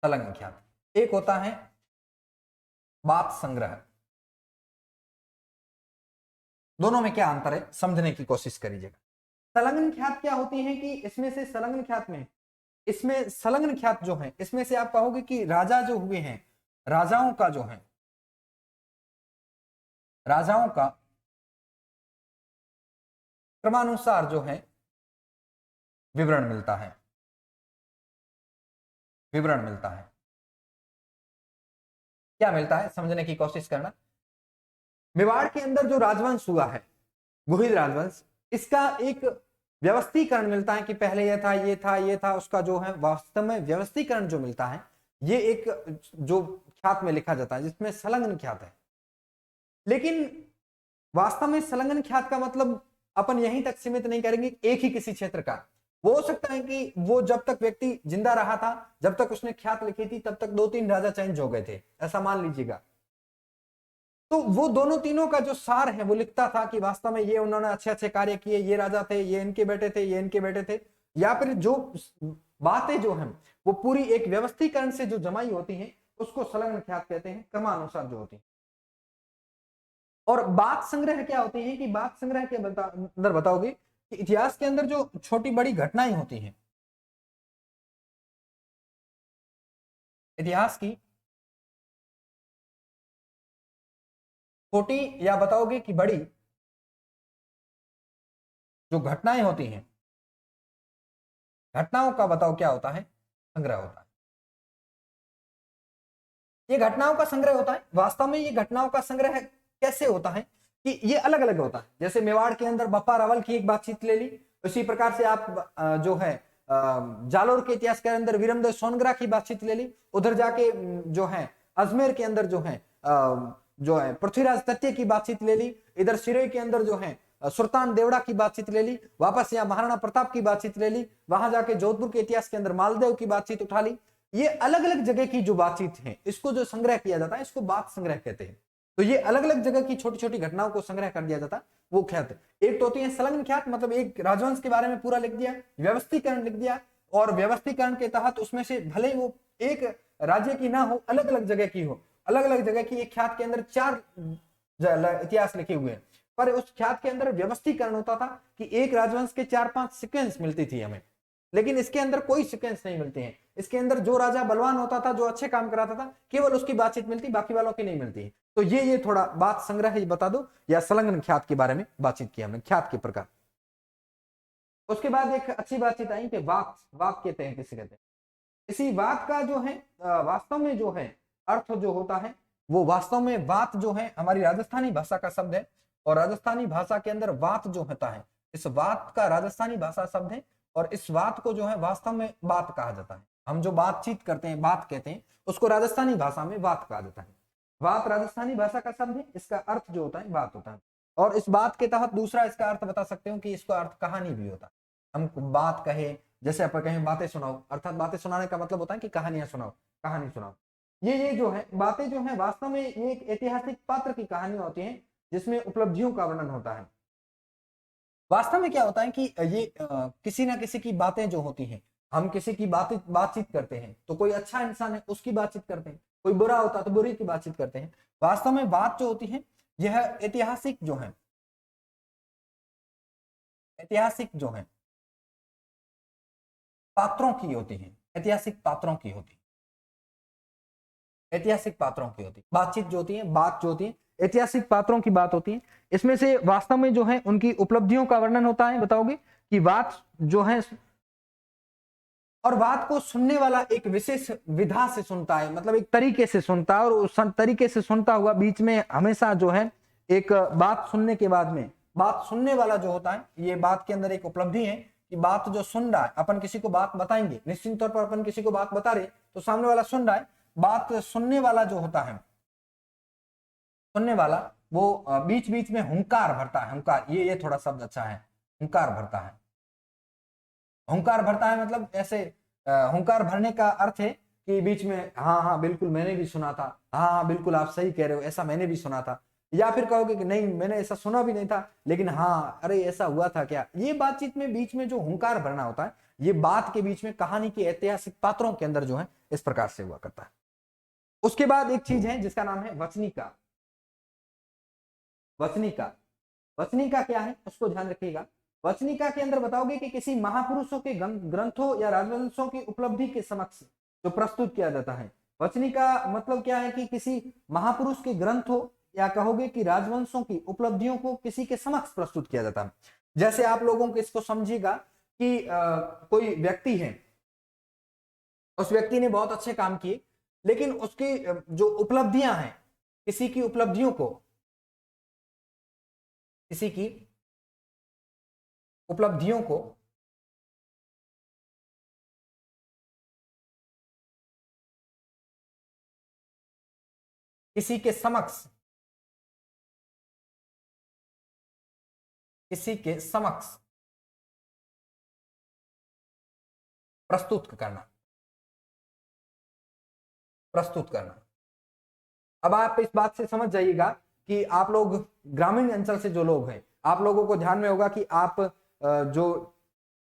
संलग्न ख्यात। एक होता है बात संग्रह। दोनों में क्या अंतर है समझने की कोशिश करिएगा। संलग्न ख्यात क्या होती है कि इसमें से संलग्न ख्यात में, इसमें संलग्न ख्यात जो है इसमें से आप कहोगे कि राजा जो हुए हैं, राजाओं का जो है, राजाओं का क्रमानुसार जो है विवरण मिलता है, विवरण मिलता है। क्या मिलता है समझने की कोशिश करना। मेवाड़ के अंदर जो राजवंश हुआ है, गुहिल राजवंश, इसका एक व्यवस्थीकरण मिलता है कि पहले ये था, ये था, ये था। उसका जो है वास्तव में व्यवस्थीकरण जो मिलता है, ये एक जो ख्यात में लिखा जाता है जिसमें संलग्न ख्यात है। लेकिन वास्तव में संलग्न ख्यात का मतलब अपन यहीं तक सीमित नहीं करेंगे एक ही किसी क्षेत्र का। वो हो सकता है कि वो जब तक व्यक्ति जिंदा रहा था, जब तक उसने ख्यात लिखी थी, तब तक 2-3 राजा चेंज हो गए थे, ऐसा मान लीजिएगा। तो वो दोनों तीनों का जो सार है वो लिखता था कि वास्तव में ये उन्होंने अच्छे अच्छे कार्य किए, ये राजा थे, ये इनके बेटे थे, ये इनके बेटे थे। या फिर जो बातें जो हैं वो पूरी एक व्यवस्थीकरण से जो जमाई होती हैं उसको संलग्न ख्यात कहते हैं, क्रमानुसार जो होती है। और बात संग्रह क्या होती है कि बात संग्रह के अंदर बताओगे कि इतिहास के अंदर जो छोटी बड़ी घटनाएं होती हैं, इतिहास की छोटी या बताओगे कि बड़ी जो घटनाएं होती हैं, घटनाओं का बताओ क्या होता है, संग्रह होता है। ये घटनाओं का संग्रह होता है। वास्तव में ये घटनाओं का संग्रह कैसे होता है कि ये अलग अलग होता है। जैसे मेवाड़ के अंदर बप्पा रावल की एक बातचीत ले ली, उसी प्रकार से आप जो है जालोर के इतिहास के अंदर वीरमदेव सोनग्रा की बातचीत ले ली, उधर जाके जो है अजमेर के अंदर जो है पृथ्वीराज तृतीय की बातचीत ले ली, इधर सिरोही के अंदर जो है सुल्तान देवड़ा की बातचीत ले ली, वापस यहाँ महाराणा प्रताप की बातचीत ले ली, वहां जाके जोधपुर के इतिहास के अंदर मालदेव की बातचीत उठा ली। ये अलग अलग जगह की जो बातचीत है, इसको जो संग्रह किया जाता है इसको बात संग्रह कहते हैं। तो ये अलग अलग जगह की छोटी छोटी घटनाओं को संग्रह कर दिया जाता, वो ख्यात। एक तो होती है संलग्न ख्यात, मतलब एक राजवंश के बारे में पूरा लिख दिया, व्यवस्थीकरण लिख दिया, और व्यवस्थीकरण के तहत उसमें से भले वो एक राज्य की ना हो, अलग अलग जगह की हो, अलग अलग जगह की एक ख्यात के अंदर 4 इतिहास लिखे हुए हैं, पर उस ख्यात के अंदर व्यवस्थीकरण होता था कि एक राजवंश के 4-5 सीक्वेंस मिलती थी हमें, लेकिन इसके अंदर कोई सीक्वेंस नहीं मिलते हैं। इसके अंदर जो राजा बलवान होता था, जो अच्छे काम कराता था, केवल उसकी बातचीत मिलती, बाकी वालों की नहीं मिलती है। तो ये थोड़ा बात संग्रह बता दो, या संलग्न ख्यात के बारे में बातचीत की हमने, ख्यात के प्रकार। उसके बाद एक अच्छी बातचीत आई कि वाक, वाक कहते हैं किसे कहते हैं। इसी वाक का जो है वास्तव में जो है अर्थ जो होता है, वो वास्तव में बात जो है हमारी राजस्थानी भाषा का शब्द है, और राजस्थानी भाषा के अंदर बात जो होता है, इस बात का राजस्थानी भाषा शब्द है, और इस बात को जो है वास्तव में बात कहा जाता है। हम जो बातचीत करते हैं, बात कहते हैं, उसको राजस्थानी भाषा में बात कहा जाता है। बात राजस्थानी भाषा का शब्द है, इसका अर्थ जो होता है बात होता है। और इस बात के तहत दूसरा इसका अर्थ बता सकते हो कि इसका अर्थ कहानी भी होता है। हम बात कहे, जैसे आप कहें बातें सुनाओ, अर्थात बातें सुनाने का मतलब होता है कि कहानियां सुनाओ, कहानी सुनाओ। ये जो है बातें जो है वास्तव में ये एक ऐतिहासिक पात्र की कहानी होती है, जिसमें उपलब्धियों का वर्णन होता है। वास्तव में क्या होता है कि ये किसी ना किसी की बातें जो होती हैं, हम किसी की बातचीत करते हैं, तो कोई अच्छा इंसान है उसकी बातचीत करते हैं, कोई बुरा होता है तो बुरी की बातचीत करते हैं। वास्तव में बात जो होती है यह ऐतिहासिक जो है, ऐतिहासिक जो है पात्रों की होती है, ऐतिहासिक पात्रों की होती है, ऐतिहासिक पात्रों की होती है। बातचीत जो होती है, बात जो होती है, ऐतिहासिक पात्रों की बात होती है। इसमें से वास्तव में जो है उनकी उपलब्धियों का वर्णन होता है। बताओगे कि बात जो है, और बात को सुनने वाला एक विशेष विधा से सुनता है, मतलब एक तरीके से सुनता है, और उस तरीके से सुनता हुआ बीच में हमेशा जो है एक बात सुनने के बाद में, बात सुनने वाला जो होता है, ये बात के अंदर एक उपलब्धि है कि बात जो सुन रहा है, अपन किसी को बात बताएंगे, निश्चित तौर पर अपन किसी को बात बता रहे तो सामने वाला सुन रहा है, बात सुनने वाला जो होता है, सुनने वाला वो बीच बीच में हुंकार भरता है। हुंकार, ये थोड़ा शब्द अच्छा है, हुंकार भरता है। हुंकार भरता है मतलब ऐसे हुंकार भरने का अर्थ है कि बीच में हाँ हाँ बिल्कुल मैंने भी सुना था, हाँ हाँ बिल्कुल आप सही कह रहे हो, ऐसा मैंने भी सुना था, या फिर कहोगे कि नहीं मैंने ऐसा सुना भी नहीं था, लेकिन हाँ अरे ऐसा हुआ था क्या। ये बातचीत में बीच में जो हुंकार भरना होता है, ये बात के बीच में कहानी के ऐतिहासिक पात्रों के अंदर जो है इस प्रकार से हुआ करता है। उसके बाद एक चीज है जिसका नाम है वचनिका। वचनिका, वचनिका क्या है उसको ध्यान रखिएगा। वचनिका के अंदर बताओगे कि किसी महापुरुषों के ग्रंथों या राजवंशों की उपलब्धि के समक्ष जो प्रस्तुत किया जाता है। वचनिका मतलब क्या है कि किसी महापुरुष के ग्रंथों या कहोगे कि राजवंशों की उपलब्धियों को किसी के समक्ष प्रस्तुत किया जाता है। जैसे आप लोगों को इसको समझिएगा कि कोई व्यक्ति है, उस व्यक्ति ने बहुत अच्छे काम किए, लेकिन उसकी जो उपलब्धियां हैं, किसी की उपलब्धियों को, किसी की उपलब्धियों को किसी के समक्ष, किसी के समक्ष प्रस्तुत करना, प्रस्तुत करना। अब आप इस बात से समझ जाइएगा कि आप लोग ग्रामीण अंचल से जो लोग हैं, आप लोगों को ध्यान में होगा कि आप जो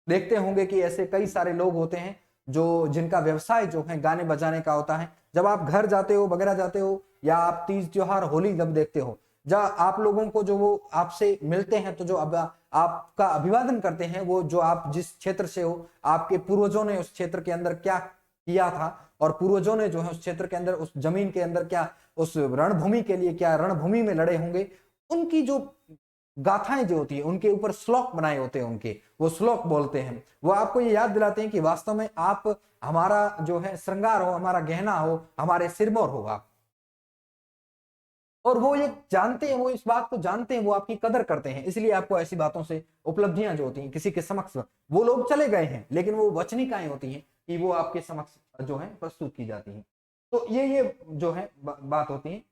देखते होंगे कि ऐसे कई सारे लोग होते हैं जो जिनका व्यवसाय जो है गाने बजाने का होता है। जब आप घर जाते हो वगैरह जाते हो, या आप तीज त्योहार होली जब देखते हो, जब आप लोगों को जो वो आपसे मिलते हैं तो जो अब आपका अभिवादन करते हैं, वो जो आप जिस क्षेत्र से हो, आपके पूर्वजों ने उस क्षेत्र के अंदर क्या किया था, और पूर्वजों ने जो है उस क्षेत्र के अंदर, उस जमीन के अंदर क्या, उस रणभूमि के लिए क्या रणभूमि में लड़े होंगे, उनकी जो गाथाएं जो होती है, उनके ऊपर श्लोक बनाए होते हैं, उनके वो श्लोक बोलते हैं, वो आपको ये याद दिलाते हैं कि वास्तव में आप हमारा जो है श्रृंगार हो, हमारा गहना हो, हमारे सिरमौर हो आप। और वो ये जानते हैं, वो इस बात को जानते हैं, वो आपकी कदर करते हैं, इसलिए आपको ऐसी बातों से उपलब्धियां जो होती हैं किसी के समक्ष, वो लोग चले गए हैं लेकिन वो वचनिकाएं होती हैं कि वो आपके समक्ष जो है प्रस्तुत की जाती हैं। तो ये जो है बात होती है।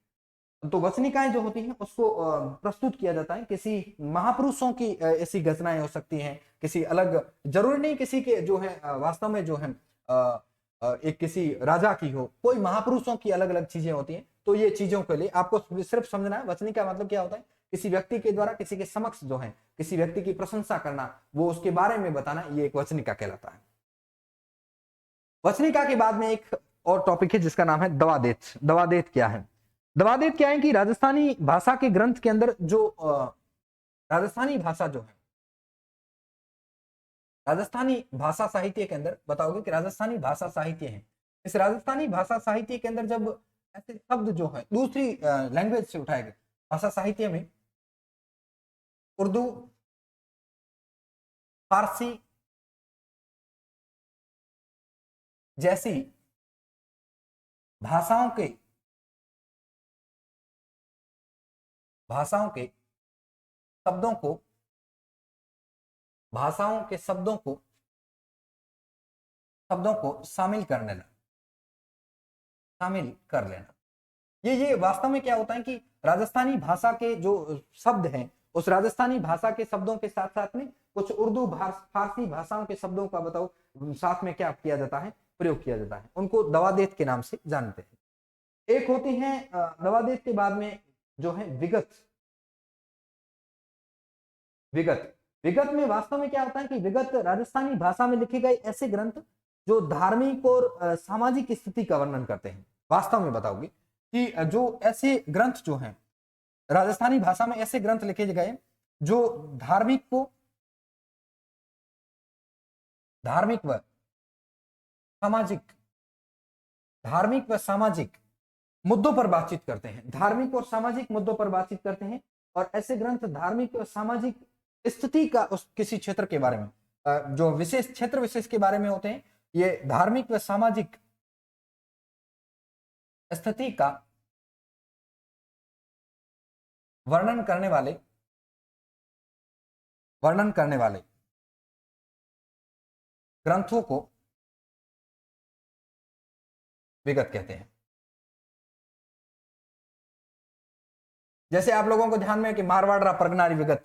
तो वचनिकाएं जो होती हैं उसको प्रस्तुत किया जाता है, किसी महापुरुषों की ऐसी घटनाएं हो सकती हैं, किसी अलग, जरूरी नहीं किसी के जो है वास्तव में जो है एक किसी राजा की हो, कोई महापुरुषों की अलग अलग चीजें होती हैं, तो ये चीजों के लिए आपको सिर्फ समझना है वचनी का मतलब क्या होता है, किसी व्यक्ति के द्वारा किसी के समक्ष जो है किसी व्यक्ति की प्रशंसा करना, वो उसके बारे में बताना, ये एक वचनिका कहलाता है। वचनिका के बाद में एक और टॉपिक है जिसका नाम है दवादेश। दवादेश क्या है? दवादेश क्या है कि राजस्थानी भाषा के ग्रंथ के अंदर जो राजस्थानी भाषा जो है, राजस्थानी भाषा साहित्य के अंदर बताओगे कि राजस्थानी भाषा साहित्य है, इस राजस्थानी भाषा साहित्य के अंदर जब ऐसे शब्द जो है दूसरी लैंग्वेज से उठाए गए, भाषा साहित्य में उर्दू, फारसी जैसी भाषाओं के शब्दों को भाषाओं के शब्दों को शामिल कर लेना। ये वास्तव में क्या होता है कि राजस्थानी भाषा के जो शब्द हैं, उस राजस्थानी भाषा के शब्दों के साथ साथ में कुछ उर्दू फारसी भाषाओं के शब्दों का बताओ साथ में क्या किया जाता है, प्रयोग किया जाता है, उनको दवादेश के नाम से जानते हैं। एक होती है दवादेश के बाद में जो है विगत। विगत में वास्तव में क्या होता है कि विगत राजस्थानी भाषा में लिखे गए ऐसे ग्रंथ जो धार्मिक और सामाजिक स्थिति का वर्णन करते हैं। वास्तव में बताओगे कि जो ऐसे ग्रंथ जो हैं राजस्थानी भाषा में, ऐसे ग्रंथ लिखे गए जो धार्मिक व सामाजिक मुद्दों पर बातचीत करते हैं, धार्मिक और सामाजिक मुद्दों पर बातचीत करते हैं। और ऐसे ग्रंथ धार्मिक और सामाजिक स्थिति का उस किसी क्षेत्र के बारे में, जो विशेष क्षेत्र विशेष के बारे में होते हैं, ये धार्मिक व सामाजिक स्थिति का वर्णन करने वाले ग्रंथों को विगत कहते हैं। जैसे आप लोगों को ध्यान में है कि मारवाड़ प्रगनारी विगत,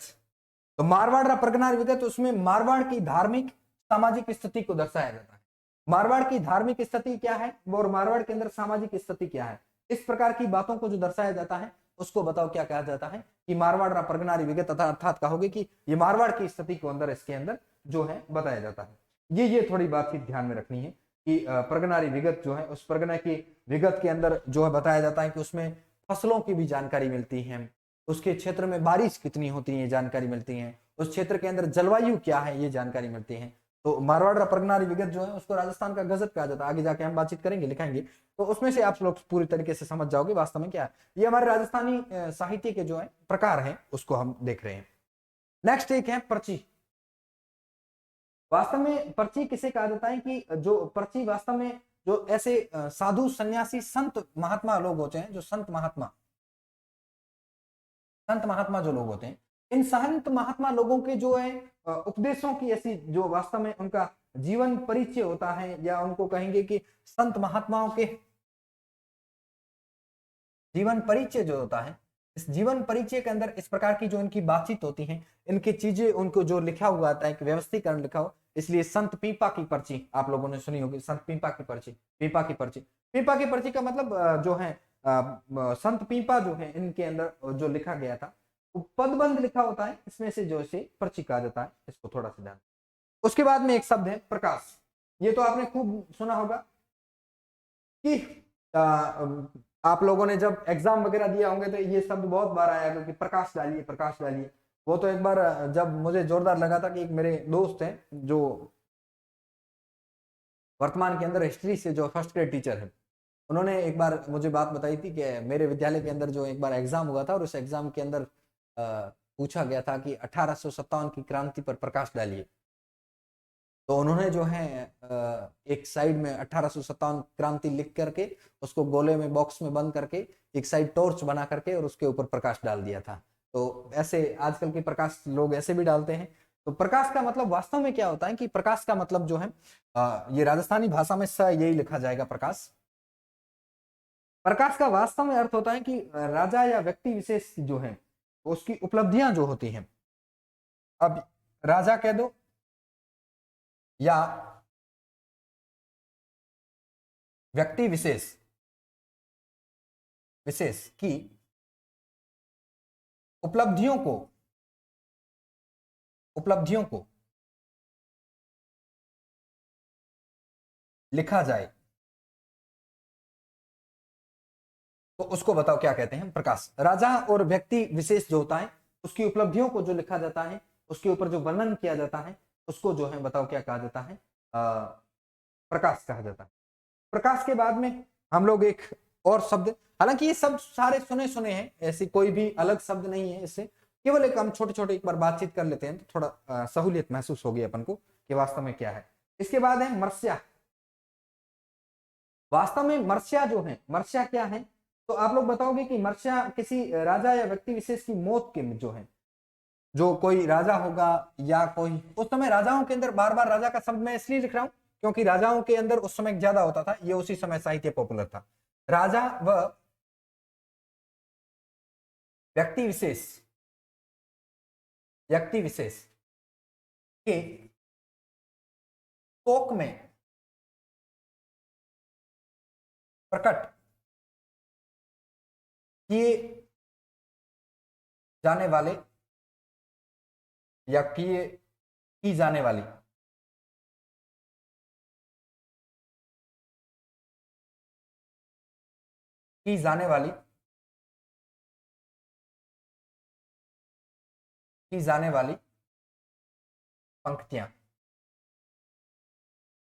तो मारवाड़ प्रगनारी विगत, उसमें मारवाड़ की धार्मिक सामाजिक स्थिति को दर्शाया जाता है। मारवाड़ की धार्मिक स्थिति क्या है और मारवाड़ के अंदर सामाजिक स्थिति क्या है, इस प्रकार की बातों को जो दर्शाया जाता है उसको बताओ क्या कहा जाता है कि मारवाड़ प्रगनारी विगत, अर्थात कहोगे कि ये मारवाड़ की स्थिति को अंदर इसके अंदर जो है बताया जाता है। ये थोड़ी बात ही ध्यान में रखनी है कि प्रगनारी विगत जो है, उस प्रगना की विगत के अंदर जो है बताया जाता है कि उसमें फसलों की भी जानकारी मिलती है, उसके क्षेत्र में बारिश कितनी होती है जानकारी मिलती है, उस क्षेत्र के अंदर जलवायु क्या है ये जानकारी मिलती है। तो मारवाड़ प्रगनारी विगत जो है उसको राजस्थान का गजब कहा जाता है। आगे जाके हम बातचीत करेंगे, लिखाएंगे, तो उसमें से आप लोग पूरी तरीके से समझ जाओगे वास्तव में क्या है। ये हमारे राजस्थानी साहित्य के जो है प्रकार हैं उसको हम देख रहे हैं। नेक्स्ट एक है पर्ची। वास्तव में पर्ची किसे कहा जाता है कि जो पर्ची वास्तव में जो ऐसे साधु सन्यासी संत महात्मा लोग होते हैं, जो संत महात्मा जो लोग होते हैं, इन संत महात्मा लोगों के जो है उपदेशों की ऐसी जो वास्तव में उनका जीवन परिचय होता है, या उनको कहेंगे कि संत महात्माओं के जीवन परिचय जो होता है, इस जीवन परिचय के अंदर इस प्रकार की जो इनकी बातचीत होती है, इनकी चीजें उनको जो लिखा हुआ आता है कि व्यवस्थीकरण लिखा हो, इसलिए संत पीपा की पर्ची आप लोगों ने सुनी होगी। संत पीपा की पर्ची, पीपा की पर्ची का मतलब जो है संत पीपा जो है इनके अंदर जो लिखा गया था पदबंध लिखा होता है, इसमें से जो इसे पर्ची कहा जाता है, इसको थोड़ा सा ध्यान। उसके बाद में एक शब्द है प्रकाश। ये तो आपने खूब सुना होगा कि आप लोगों ने जब एग्जाम वगैरह दिया होंगे तो ये शब्द बहुत बार आया क्योंकि प्रकाश डालिए, प्रकाश डालिए। वो तो एक बार जब मुझे जोरदार लगा था कि एक मेरे दोस्त हैं जो वर्तमान के अंदर हिस्ट्री से जो फर्स्ट ग्रेड टीचर है, उन्होंने एक बार मुझे बात बताई थी कि मेरे विद्यालय के अंदर जो एक बार एग्जाम हुआ था और उस एग्जाम के अंदर पूछा गया था कि 1857 की क्रांति पर प्रकाश डालिए। तो उन्होंने जो है एक साइड में 1857 क्रांति लिख करके उसको गोले में बॉक्स में बंद करके एक साइड टॉर्च बना करके और उसके ऊपर प्रकाश डाल दिया था। तो ऐसे आजकल के प्रकाश लोग ऐसे भी डालते हैं। तो प्रकाश का मतलब वास्तव में क्या होता है कि प्रकाश का मतलब जो है ये राजस्थानी भाषा में स यही लिखा जाएगा प्रकाश। प्रकाश का वास्तव में अर्थ होता है कि राजा या व्यक्ति विशेष जो है उसकी उपलब्धियां जो होती हैं, अब राजा कह दो या व्यक्ति विशेष, विशेष की उपलब्धियों को लिखा जाए तो उसको बताओ क्या कहते हैं? प्रकाश। राजा और व्यक्ति विशेष जो होता है उसकी उपलब्धियों को जो लिखा जाता है, उसके ऊपर जो वर्णन किया जाता है, उसको जो है बताओ क्या कहा जाता है? प्रकाश कहा जाता है। प्रकाश के बाद में हम लोग एक और शब्द, हालांकि ये सब सारे सुने सुने हैं, ऐसी कोई भी अलग शब्द नहीं है, इससे केवल एक हम छोटे छोटे एक बार बातचीत कर लेते हैं तो थोड़ा सहूलियत महसूस होगी अपन को कि वास्तव में क्या है। इसके बाद है मर्स्या। वास्तव में मर्स्या जो है, मर्स्या क्या है? तो आप लोग बताओगे कि मर्स्या किसी राजा या व्यक्ति विशेष की मौत के जो है, जो कोई राजा होगा या कोई, उस समय राजाओं के अंदर, बार बार राजा का शब्द मैं इसलिए लिख रहा हूं क्योंकि राजाओं के अंदर उस समय ज्यादा होता था, ये उसी समय साहित्य पॉपुलर था। राजा व व्यक्ति विशेष के शोक में प्रकट किए जाने वाले या की जाने वाली की जाने वाली की जाने वाली पंक्तियां,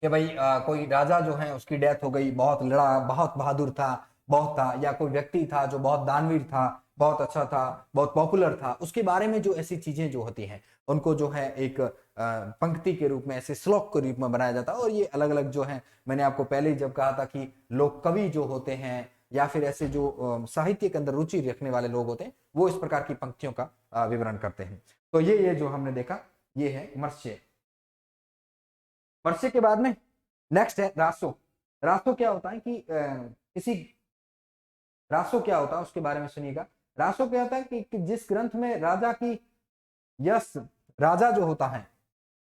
कि भाई कोई राजा जो है उसकी डेथ हो गई, बहुत लड़ा, बहुत बहादुर था, बहुत था, या कोई व्यक्ति था जो बहुत दानवीर था, बहुत अच्छा था, बहुत पॉपुलर था, उसके बारे में जो ऐसी चीजें जो होती हैं उनको जो है एक पंक्ति के रूप में, ऐसे श्लोक के रूप में बनाया जाता है। और ये अलग अलग जो है, मैंने आपको पहले ही जब कहा था कि लोक कवि जो होते हैं या फिर ऐसे जो साहित्य के अंदर रुचि रखने वाले लोग होते हैं, वो इस प्रकार की पंक्तियों का विवरण करते हैं। तो ये जो हमने देखा, ये है मर्स्य। मर्स्य के बाद में नेक्स्ट है रासो। रासो क्या होता है कि किसी, रासो क्या होता है उसके बारे में सुनिएगा। रासो क्या होता है कि जिस ग्रंथ में राजा की यश, राजा जो होता है,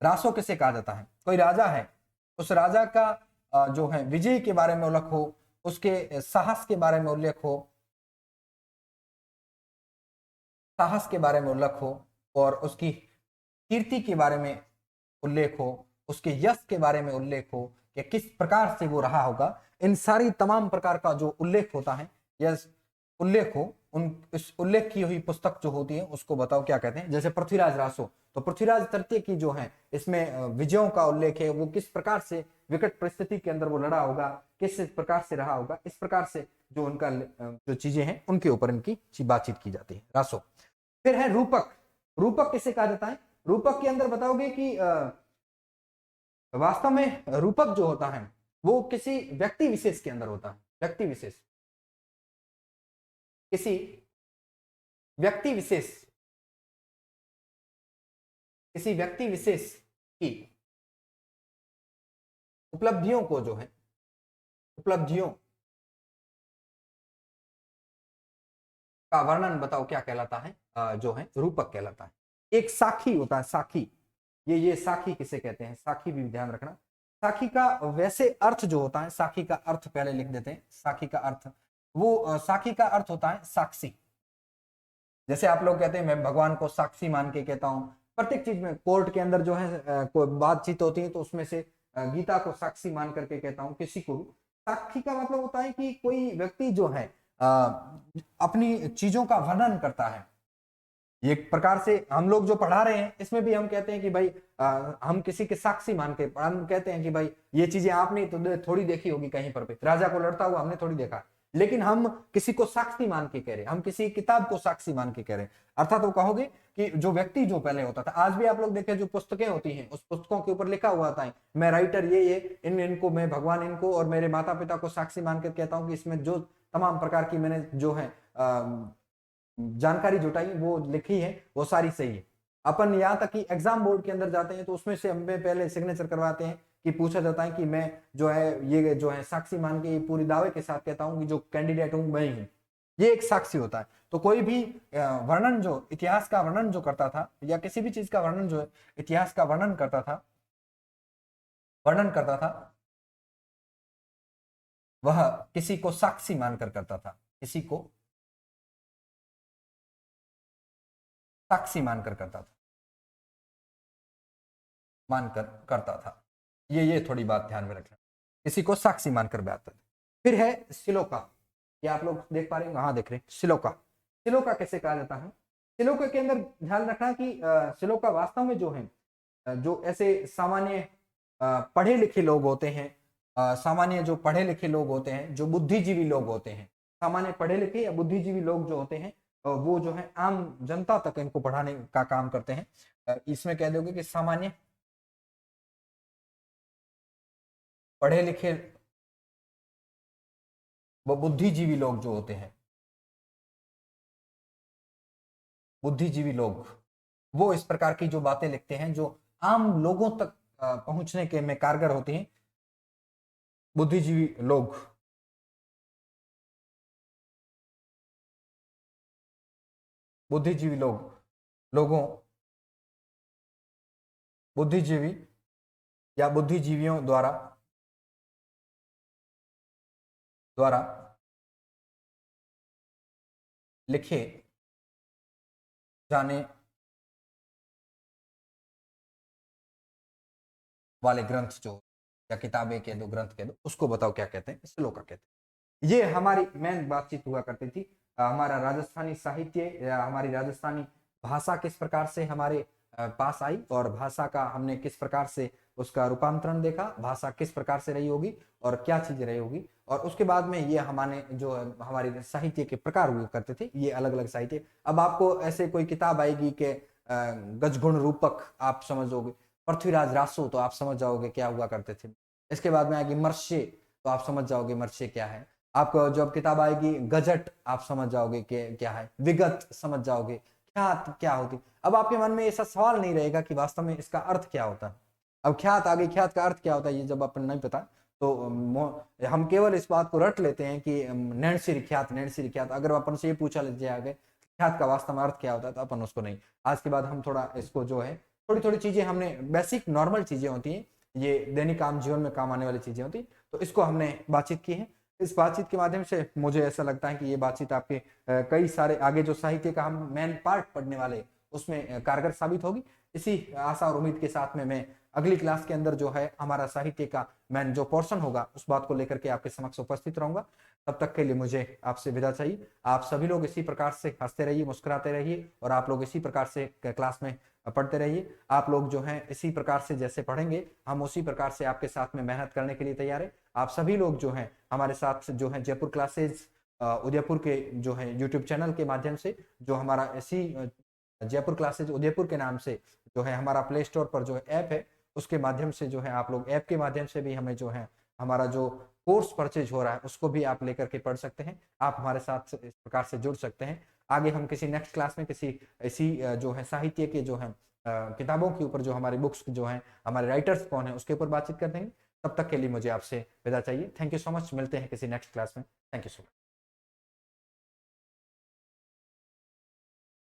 रासो किसे कहा जाता है? कोई राजा है, उस राजा का जो है विजय के बारे में उल्लेख हो, उसके साहस के बारे में उल्लेख हो, साहस के बारे में उल्लेख हो, और उसकी कीर्ति के बारे में उल्लेख हो, उसके यश के बारे में उल्लेख हो कि किस प्रकार से वो रहा होगा, इन सारी तमाम प्रकार का जो उल्लेख होता है, यस उल्लेख हो, उन इस उल्लेख की हुई पुस्तक जो होती है उसको बताओ क्या कहते हैं? जैसे पृथ्वीराज रासो, तो पृथ्वीराज तृतीय की जो है इसमें विजयों का उल्लेख है, वो किस प्रकार से विकट परिस्थिति के अंदर वो लड़ा होगा, किस प्रकार से रहा होगा, इस प्रकार से जो उनका जो चीजें हैं उनके ऊपर इनकी बातचीत की जाती है, रासो। फिर है रूपक। रूपक किसे कहा जाता है? रूपक के अंदर बताओगे कि वास्तव में रूपक जो होता है वो किसी व्यक्ति विशेष के अंदर होता है। व्यक्ति विशेष, किसी व्यक्ति विशेष, किसी व्यक्ति विशेष की उपलब्धियों को जो है, उपलब्धियों का वर्णन बताओ क्या कहलाता है? जो है रूपक कहलाता है। एक साखी होता है, साखी। ये साखी किसे कहते हैं? साखी भी ध्यान रखना। साखी का वैसे अर्थ जो होता है, साखी का अर्थ पहले लिख देते हैं। साखी का अर्थ, वो साखी का अर्थ होता है साक्षी। जैसे आप लोग कहते हैं मैं भगवान को साक्षी मान के कहता हूं, प्रत्येक चीज में, कोर्ट के अंदर जो है कोई बातचीत होती है तो उसमें से गीता को साक्षी मान करके कहता हूं किसी को। साक्षी का मतलब होता है कि कोई व्यक्ति जो है अपनी चीजों का वर्णन करता है। एक प्रकार से हम लोग जो पढ़ा रहे हैं इसमें भी हम कहते हैं कि भाई हम किसी के साक्षी मान के हम कहते हैं कि भाई ये चीजें आपने तो थोड़ी देखी होगी कहीं पर भी, राजा को लड़ता हुआ हमने थोड़ी देखा, लेकिन हम किसी को साक्षी मान के कह रहे हैं, हम किसी किताब को साक्षी मान के कह रहे हैं। अर्थात वो कहोगे कि जो व्यक्ति जो पहले होता था, आज भी आप लोग देखें जो पुस्तकें होती हैं उस पुस्तकों के ऊपर लिखा हुआ था मैं राइटर ये इनको मैं भगवान इनको और मेरे माता पिता को साक्षी मानकर कहता हूँ कि इसमें जो तमाम प्रकार की मैंने जो है जानकारी जुटाई वो लिखी है वो सारी सही है। अपन यहाँ तक कि एग्जाम बोर्ड के अंदर जाते हैं तो उसमें से हमें पहले सिग्नेचर करवाते हैं कि पूछा जाता है कि मैं जो है ये जो है साक्षी मान के पूरी दावे के साथ कहता हूँ कि जो कैंडिडेट हूं मैं ही हूँ। ये एक साक्षी होता है। तो कोई भी वर्णन जो इतिहास का वर्णन जो करता था या किसी भी चीज का वर्णन जो है इतिहास का वर्णन करता था वह किसी को साक्षी मानकर करता था। किसी को साक्षी मानकर करता था, मानकर करता था। ये थोड़ी बात ध्यान में रखना, किसी को साक्षी मानकर बैठता था। फिर है सिलोका, ये आप लोग देख पा रहे हैं, हाँ देख रहे हैं, सिलोका। सिलोका कैसे कहा जाता है? सिलोका के अंदर ध्यान रखना कि सिलोका वास्तव में जो है जो ऐसे सामान्य पढ़े लिखे लोग होते हैं, सामान्य जो पढ़े लिखे लोग होते हैं, जो बुद्धिजीवी लोग होते हैं, सामान्य पढ़े लिखे या बुद्धिजीवी लोग जो होते हैं वो जो है आम जनता तक इनको पढ़ाने का काम करते हैं। इसमें कह दोगे कि सामान्य पढ़े लिखे वो बुद्धिजीवी लोग जो होते हैं, बुद्धिजीवी लोग वो इस प्रकार की जो बातें लिखते हैं जो आम लोगों तक पहुंचने के में कारगर होती हैं। बुद्धिजीवी लोग, बुद्धिजीवी लोग, लोगों, बुद्धिजीवी या बुद्धिजीवियों द्वारा द्वारा लिखे जाने वाले ग्रंथ जो या किताबें कह दो, ग्रंथ कह दो, उसको बताओ क्या कहते हैं? श्लोका कहते हैं। ये हमारी मेन बातचीत हुआ करती थी। हमारा राजस्थानी साहित्य या हमारी राजस्थानी भाषा किस प्रकार से हमारे पास आई और भाषा का हमने किस प्रकार से उसका रूपांतरण देखा, भाषा किस प्रकार से रही होगी और क्या चीजें रही होगी, और उसके बाद में ये हमारे जो हमारे साहित्य के प्रकार हुआ करते थे, ये अलग अलग साहित्य। अब आपको ऐसे कोई किताब आएगी कि गजगुण रूपक, आप समझोगे, पृथ्वीराज रासो, तो आप समझ जाओगे क्या हुआ करते थे। इसके बाद में आएगी मर्ष्य, तो आप समझ जाओगे मर्ष्य क्या है। आपको जब किताब आएगी गजट, आप समझ जाओगे कि क्या है। विगत समझ जाओगे। ख्यात क्या होती। अब आपके मन में ऐसा सवाल नहीं रहेगा कि वास्तव में इसका अर्थ क्या होता है। अब ख्यात आ गई, ख्यात का अर्थ क्या होता है ये जब अपन नहीं पता तो हम केवल इस बात को रट लेते हैं कि नैणसिर ख्यात, नैणसिर ख्यात। अगर अपन से ये पूछा जाएगा ख्यात का वास्तव में अर्थ क्या होता है तो अपन उसको नहीं। आज के बाद हम थोड़ा इसको जो है थोड़ी थोड़ी चीजें हमने बेसिक नॉर्मल चीजें होती हैं, ये दैनिक काम जीवन में काम आने वाली चीजें होती, तो इसको हमने बातचीत की है। इस बातचीत के माध्यम से मुझे ऐसा लगता है कि ये बातचीत आपके कई सारे आगे जो साहित्य का हम मेन पार्ट पढ़ने वाले उसमें कारगर साबित होगी। इसी आशा और उम्मीद के साथ में मैं अगली क्लास के अंदर जो है हमारा साहित्य का मेन जो पोर्शन होगा उस बात को लेकर के आपके समक्ष उपस्थित रहूंगा। तब तक के लिए मुझे आपसे विदा चाहिए। आप सभी लोग इसी प्रकार से हंसते रहिए, मुस्कुराते रहिए, और आप लोग इसी प्रकार से क्लास में पढ़ते रहिए। आप लोग जो हैं इसी प्रकार से जैसे पढ़ेंगे हम उसी प्रकार से आपके साथ में मेहनत करने के लिए तैयार है। आप सभी लोग जो हैं हमारे साथ जो है जयपुर क्लासेज उदयपुर के जो है यूट्यूब चैनल के माध्यम से, जो हमारा इसी जयपुर क्लासेज उदयपुर के नाम से जो है हमारा प्ले स्टोर पर जो है ऐप है, उसके माध्यम से जो है आप लोग ऐप के माध्यम से भी हमें जो है हमारा जो कोर्स परचेज हो रहा है उसको भी आप लेकर के पढ़ सकते हैं। आप हमारे साथ इस प्रकार से जुड़ सकते हैं। आगे हम किसी नेक्स्ट क्लास में किसी ऐसी जो है साहित्य के जो है किताबों के ऊपर जो हमारी बुक्स जो हैं, हमारे राइटर्स कौन है उसके ऊपर बातचीत कर देंगे। तब तक के लिए मुझे आपसे विदा चाहिए। Thank you so much. मिलते हैं किसी नेक्स्ट क्लास में। Thank you so much.